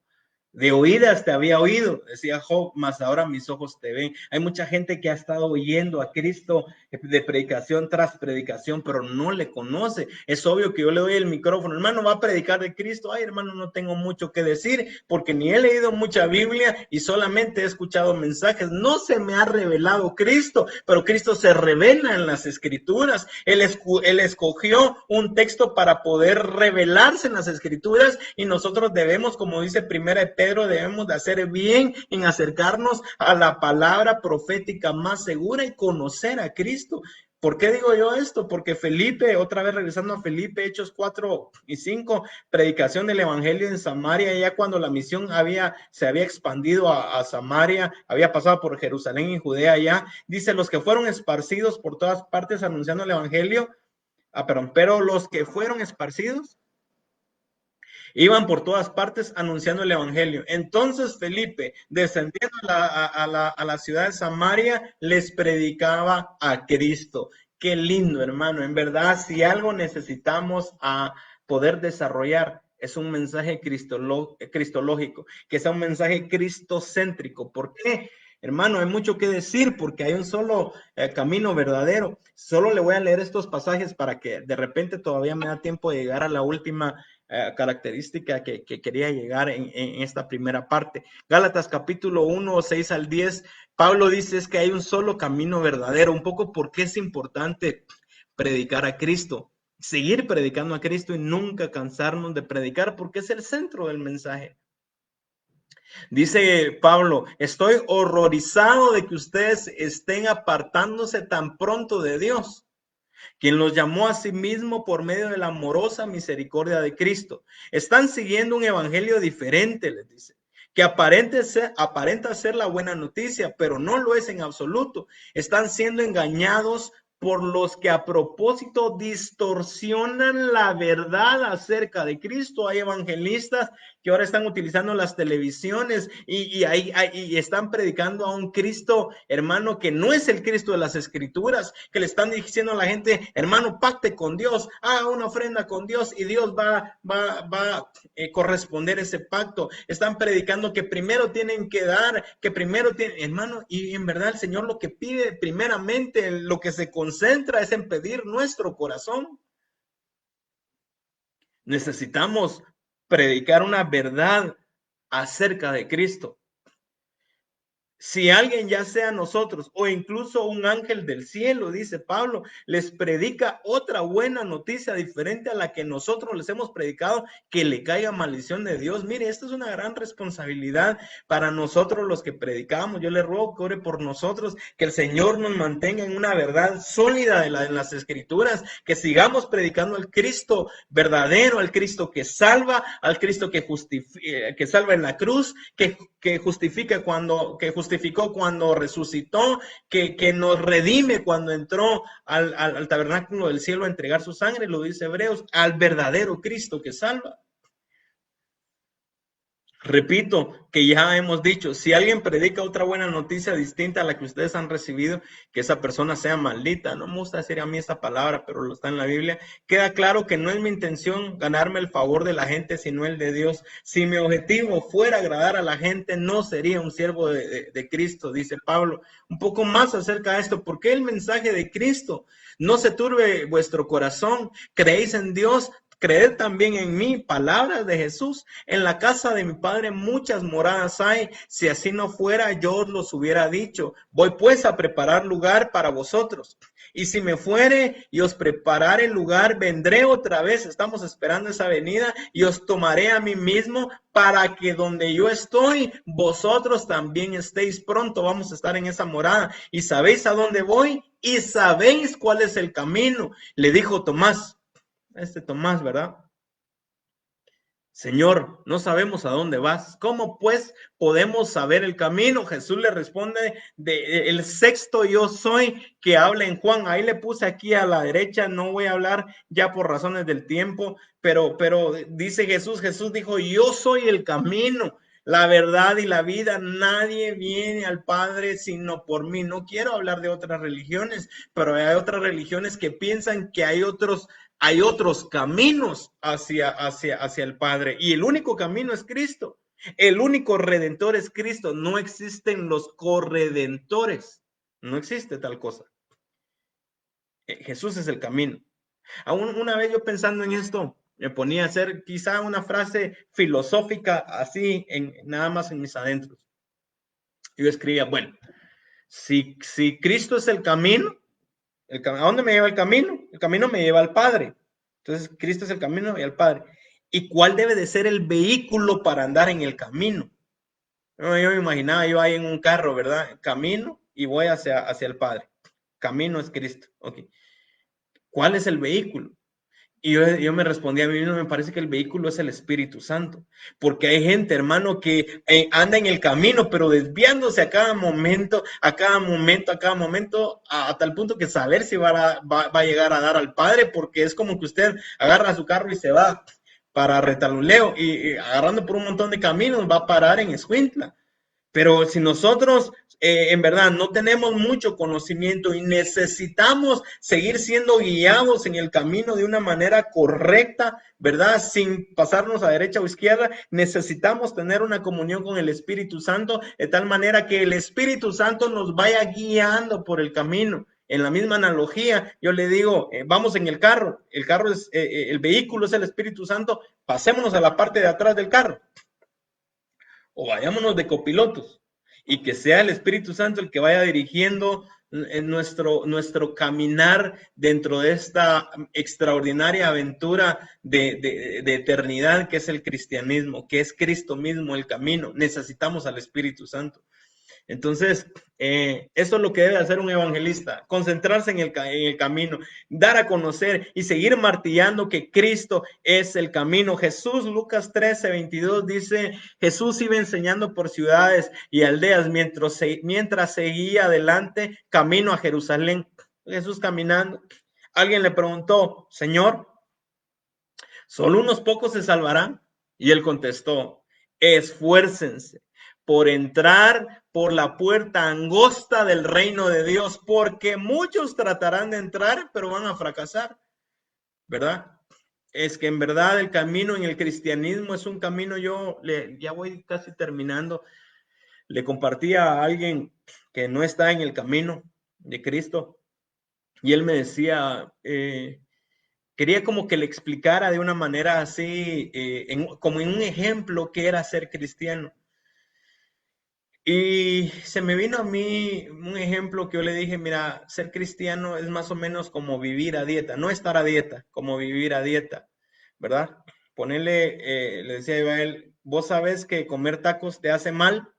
De oídas te había oído, decía Job, mas ahora mis ojos te ven. Hay mucha gente que ha estado oyendo a Cristo de predicación tras predicación, pero no le conoce. Es obvio que yo le doy el micrófono, hermano, va a predicar de Cristo. Ay, hermano, no tengo mucho que decir, porque ni he leído mucha Biblia y solamente he escuchado mensajes. No se me ha revelado Cristo, pero Cristo se revela en las Escrituras. Él escogió un texto para poder revelarse en las Escrituras y nosotros debemos, como dice Primera de Pedro, debemos de hacer bien en acercarnos a la palabra profética más segura y conocer a Cristo. ¿Por qué digo yo esto? Porque Felipe, otra vez regresando a Felipe, Hechos 4 y 5, predicación del evangelio en Samaria, ya cuando la misión se había expandido a Samaria, había pasado por Jerusalén y Judea ya, dice, los que fueron esparcidos por todas partes anunciando el evangelio, pero los que fueron esparcidos iban por todas partes anunciando el evangelio. Entonces Felipe, descendiendo a la ciudad de Samaria, les predicaba a Cristo. Qué lindo, hermano. En verdad, si algo necesitamos a poder desarrollar, es un mensaje cristológico, que sea un mensaje cristocéntrico. ¿Por qué? Hermano, hay mucho que decir porque hay un solo camino verdadero. Solo le voy a leer estos pasajes para que de repente todavía me da tiempo de llegar a la última característica que quería llegar en esta primera parte. Gálatas capítulo 1, 6 al 10, Pablo dice es que hay un solo camino verdadero, un poco por qué es importante predicar a Cristo, seguir predicando a Cristo y nunca cansarnos de predicar porque es el centro del mensaje. Dice Pablo, estoy horrorizado de que ustedes estén apartándose tan pronto de Dios, quien los llamó a sí mismo por medio de la amorosa misericordia de Cristo. Están siguiendo un evangelio diferente, les dice, que aparenta ser la buena noticia, pero no lo es en absoluto. Están siendo engañados por los que a propósito distorsionan la verdad acerca de Cristo. Hay evangelistas que ahora están utilizando las televisiones y están predicando a un Cristo, hermano, que no es el Cristo de las Escrituras, que le están diciendo a la gente, hermano, pacte con Dios, haga una ofrenda con Dios y Dios va a corresponder ese pacto. Están predicando que primero tienen que dar, que primero tienen, hermano, y en verdad el Señor lo que pide primeramente, lo que se concentra es en pedir nuestro corazón. Necesitamos predicar una verdad acerca de Cristo. Si alguien, ya sea nosotros o incluso un ángel del cielo, dice Pablo, les predica otra buena noticia diferente a la que nosotros les hemos predicado, que le caiga maldición de Dios. Mire, esto es una gran responsabilidad para nosotros los que predicamos. Yo le ruego que ore por nosotros, que el Señor nos mantenga en una verdad sólida en las Escrituras, que sigamos predicando al Cristo verdadero, al Cristo que salva, al Cristo que salva en la cruz, que justifica justificó cuando resucitó, que nos redime cuando entró al tabernáculo del cielo a entregar su sangre, lo dice Hebreos, al verdadero Cristo que salva. Repito que ya hemos dicho, si alguien predica otra buena noticia distinta a la que ustedes han recibido, que esa persona sea maldita. No me gusta decir a mí esa palabra, pero lo está en la Biblia. Queda claro que no es mi intención ganarme el favor de la gente, sino el de Dios. Si mi objetivo fuera agradar a la gente, no sería un siervo de Cristo, dice Pablo. Un poco más acerca de esto, ¿por qué el mensaje de Cristo? No se turbe vuestro corazón, creéis en Dios, creed también en mí. Palabras de Jesús. En la casa de mi Padre muchas moradas hay. Si así no fuera, yo os los hubiera dicho. Voy pues a preparar lugar para vosotros. Y si me fuere y os preparare el lugar, vendré otra vez. Estamos esperando esa venida y os tomaré a mí mismo para que donde yo estoy, vosotros también estéis pronto. Vamos a estar en esa morada. Y sabéis a dónde voy y sabéis cuál es el camino. Le dijo Tomás, Tomás, ¿verdad? Señor, no sabemos a dónde vas. ¿Cómo pues podemos saber el camino? Jesús le responde el sexto yo soy que habla en Juan. Ahí le puse aquí a la derecha, no voy a hablar ya por razones del tiempo, pero dice Jesús dijo, yo soy el camino, la verdad y la vida. Nadie viene al Padre sino por mí. No quiero hablar de otras religiones, pero hay otras religiones que piensan que hay otros caminos hacia el Padre, y el único camino es Cristo. El único redentor es Cristo. No existen los corredentores. No existe tal cosa. Jesús es el camino. Aún una vez yo pensando en esto, me ponía a hacer quizá una frase filosófica así, nada más en mis adentros. Yo escribía, bueno, si Cristo es el camino, ¿a dónde me lleva el camino? El camino me lleva al Padre. Entonces, Cristo es el camino y al Padre. ¿Y cuál debe de ser el vehículo para andar en el camino? Yo me imaginaba yo ahí en un carro, ¿verdad? Camino y voy hacia el Padre. Camino es Cristo. Ok. ¿Cuál es el vehículo? Y yo me respondí a mí mismo, me parece que el vehículo es el Espíritu Santo, porque hay gente, hermano, que anda en el camino, pero desviándose a cada momento, a tal punto que saber si va a llegar a dar al Padre, porque es como que usted agarra su carro y se va para Retaluleo, y agarrando por un montón de caminos va a parar en Escuintla. Pero si nosotros en verdad no tenemos mucho conocimiento y necesitamos seguir siendo guiados en el camino de una manera correcta, ¿verdad? Sin pasarnos a derecha o izquierda, necesitamos tener una comunión con el Espíritu Santo de tal manera que el Espíritu Santo nos vaya guiando por el camino. En la misma analogía, yo le digo, vamos en el carro es, el vehículo es el Espíritu Santo, pasémonos a la parte de atrás del carro. O vayámonos de copilotos y que sea el Espíritu Santo el que vaya dirigiendo nuestro caminar dentro de esta extraordinaria aventura de eternidad que es el cristianismo, que es Cristo mismo el camino. Necesitamos al Espíritu Santo. Entonces, eso es lo que debe hacer un evangelista, concentrarse en el camino, dar a conocer y seguir martillando que Cristo es el camino. Jesús, Lucas 13:22 dice, Jesús iba enseñando por ciudades y aldeas mientras seguía adelante camino a Jerusalén. Jesús caminando. Alguien le preguntó, Señor, ¿solo unos pocos se salvarán? Y él contestó, esfuércense por entrar por la puerta angosta del reino de Dios, porque muchos tratarán de entrar, pero van a fracasar, ¿verdad? Es que en verdad el camino en el cristianismo es un camino, ya voy casi terminando, le compartí a alguien que no está en el camino de Cristo, y él me decía, quería como que le explicara de una manera así, como en un ejemplo qué era ser cristiano. Y se me vino a mí un ejemplo que yo le dije, mira, ser cristiano es más o menos como vivir a dieta, no estar a dieta, como vivir a dieta, ¿verdad? Ponerle, le decía yo a él, vos sabes que comer tacos te hace mal,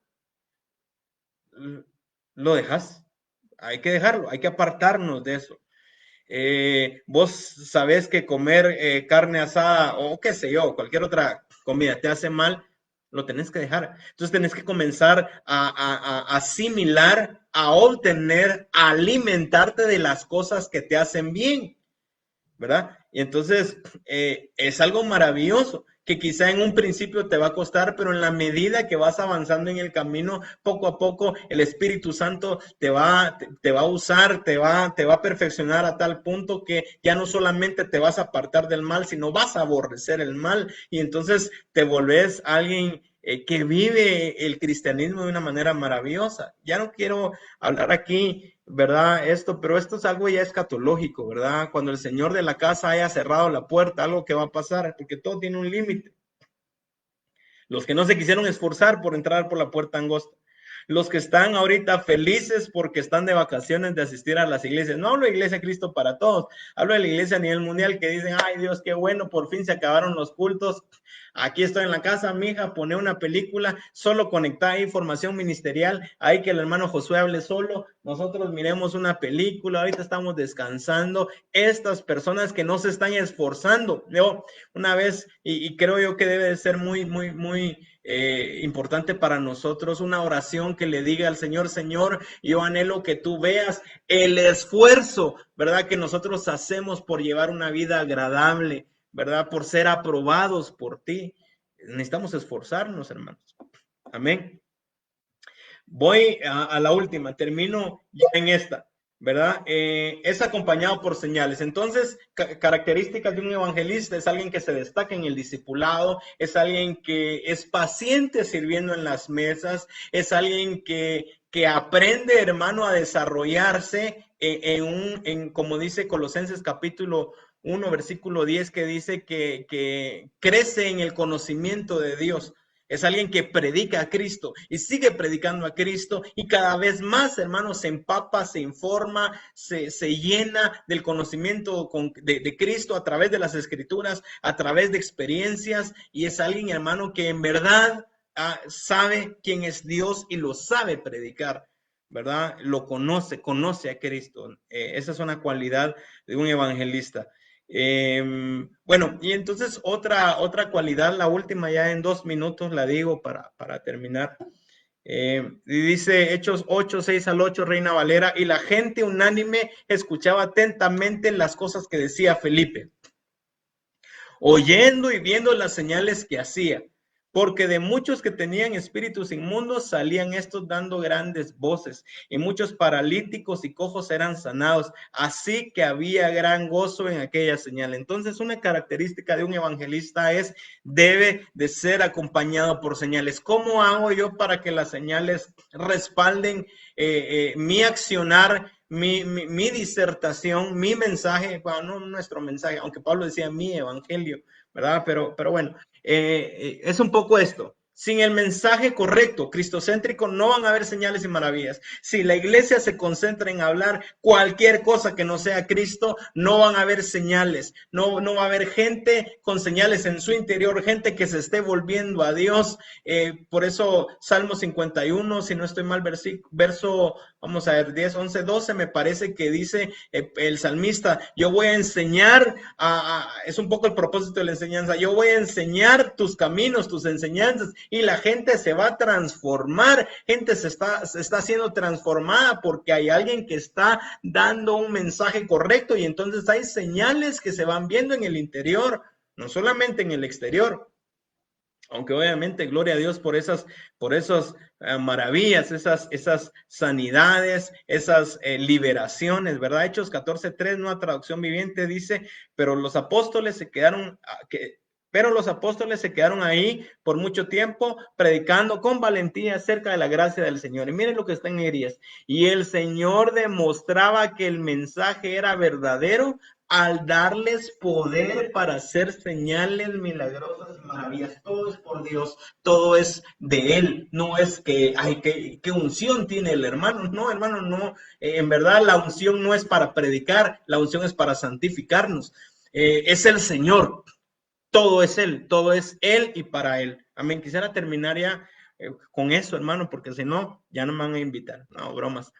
lo dejas, hay que dejarlo, hay que apartarnos de eso. Vos sabés que comer carne asada o qué sé yo, cualquier otra comida te hace mal, lo tenés que dejar. Entonces tenés que comenzar a asimilar, a obtener, a alimentarte de las cosas que te hacen bien, ¿verdad? Y entonces es algo maravilloso que quizá en un principio te va a costar, pero en la medida que vas avanzando en el camino, poco a poco el Espíritu Santo te va a usar, te va a perfeccionar a tal punto que ya no solamente te vas a apartar del mal, sino vas a aborrecer el mal y entonces te volvés alguien que vive el cristianismo de una manera maravillosa. Ya no quiero hablar aquí ¿verdad? Pero esto es algo ya escatológico, ¿verdad? Cuando el señor de la casa haya cerrado la puerta, algo que va a pasar, porque todo tiene un límite. Los que no se quisieron esforzar por entrar por la puerta angosta. Los que están ahorita felices porque están de vacaciones de asistir a las iglesias. No hablo de Iglesia Cristo para todos, hablo de la iglesia a nivel mundial que dicen, ay Dios, qué bueno, por fin se acabaron los cultos. Aquí estoy en la casa, mija, pone una película, solo conectada información ministerial, ahí que el hermano Josué hable solo, nosotros miremos una película, ahorita estamos descansando. Estas personas que no se están esforzando, yo una vez, y creo yo que debe de ser muy importante para nosotros, una oración que le diga al Señor, Señor, yo anhelo que tú veas el esfuerzo, ¿verdad? Que nosotros hacemos por llevar una vida agradable, ¿verdad? Por ser aprobados por ti. Necesitamos esforzarnos, hermanos. Amén. Voy a la última, termino ya en esta, ¿verdad? Es acompañado por señales. Entonces, características de un evangelista: es alguien que se destaca en el discipulado, es alguien que es paciente sirviendo en las mesas, es alguien que aprende, hermano, a desarrollarse como dice Colosenses capítulo 1, versículo 10, que dice que crece en el conocimiento de Dios. Es alguien que predica a Cristo y sigue predicando a Cristo, y cada vez más, hermanos, se empapa, se informa, se llena del conocimiento de Cristo a través de las Escrituras, a través de experiencias, y es alguien, hermano, que en verdad sabe quién es Dios y lo sabe predicar, ¿verdad? Lo conoce a Cristo. Esa es una cualidad de un evangelista. Bueno, y entonces otra cualidad, la última, ya en 2 minutos la digo para terminar. Y dice Hechos 8, 6 al 8, Reina Valera: y la gente unánime escuchaba atentamente las cosas que decía Felipe, oyendo y viendo las señales que hacía, porque de muchos que tenían espíritus inmundos salían estos dando grandes voces, y muchos paralíticos y cojos eran sanados, así que había gran gozo en aquella señal. Entonces, una característica de un evangelista debe de ser acompañado por señales. ¿Cómo hago yo para que las señales respalden mi accionar, mi disertación, mi mensaje? Bueno, no nuestro mensaje, aunque Pablo decía mi evangelio, ¿verdad? Pero bueno, es un poco esto. Sin el mensaje correcto, cristocéntrico, no van a haber señales y maravillas. Si la iglesia se concentra en hablar cualquier cosa que no sea Cristo, no van a haber señales. No va a haber gente con señales en su interior, gente que se esté volviendo a Dios. Por eso, Salmo 51, si no estoy mal, verso, vamos a ver, 10, 11, 12, me parece que dice el salmista: yo voy a enseñar, es un poco el propósito de la enseñanza, yo voy a enseñar tus caminos, tus enseñanzas, y la gente se va a transformar, gente se está siendo transformada porque hay alguien que está dando un mensaje correcto, y entonces hay señales que se van viendo en el interior, no solamente en el exterior. Aunque obviamente, gloria a Dios por esas maravillas, esas sanidades, esas liberaciones, ¿verdad? Hechos 14:3, una traducción viviente, dice: pero los apóstoles se quedaron ahí por mucho tiempo, predicando con valentía acerca de la gracia del Señor. Y miren lo que está en Elías: y el Señor demostraba que el mensaje era verdadero al darles poder para hacer señales milagrosas y maravillas. Todo es por Dios, todo es de Él. No es que, ay, qué unción tiene el hermano. No, hermano, no. En verdad, la unción no es para predicar, la unción es para santificarnos. Es el Señor. Todo es Él y para Él. Amén. Quisiera terminar ya con eso, hermano, porque si no, ya no me van a invitar. No, bromas.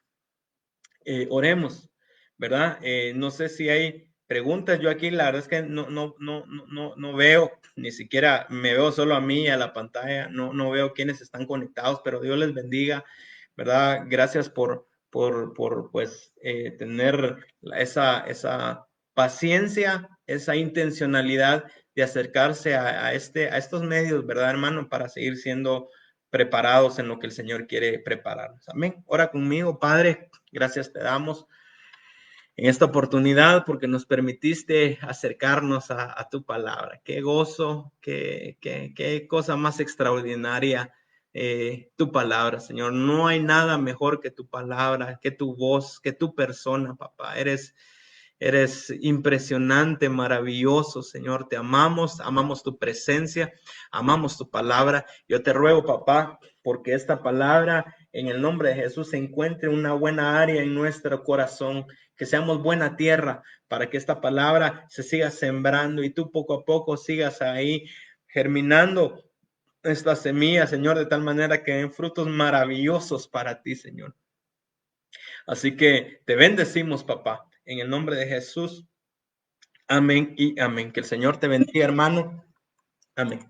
Oremos, ¿verdad? No sé si hay preguntas. Yo aquí la verdad es que no veo, ni siquiera me veo solo a mí, a la pantalla, no veo quiénes están conectados, pero Dios les bendiga, ¿verdad? Gracias por pues tener esa paciencia, esa intencionalidad de acercarse a estos medios, ¿verdad, hermano? Para seguir siendo preparados en lo que el Señor quiere prepararnos. Amén. Ora conmigo. Padre, gracias te damos en esta oportunidad porque nos permitiste acercarnos a tu palabra. Qué gozo, qué cosa más extraordinaria tu palabra, Señor. No hay nada mejor que tu palabra, que tu voz, que tu persona, papá. Eres impresionante, maravilloso, Señor. Te amamos, amamos tu presencia, amamos tu palabra. Yo te ruego, papá, porque esta palabra en el nombre de Jesús se encuentre una buena área en nuestro corazón, que seamos buena tierra para que esta palabra se siga sembrando y tú poco a poco sigas ahí germinando esta semilla, Señor, de tal manera que den frutos maravillosos para ti, Señor. Así que te bendecimos, papá, en el nombre de Jesús. Amén y amén. Que el Señor te bendiga, hermano. Amén.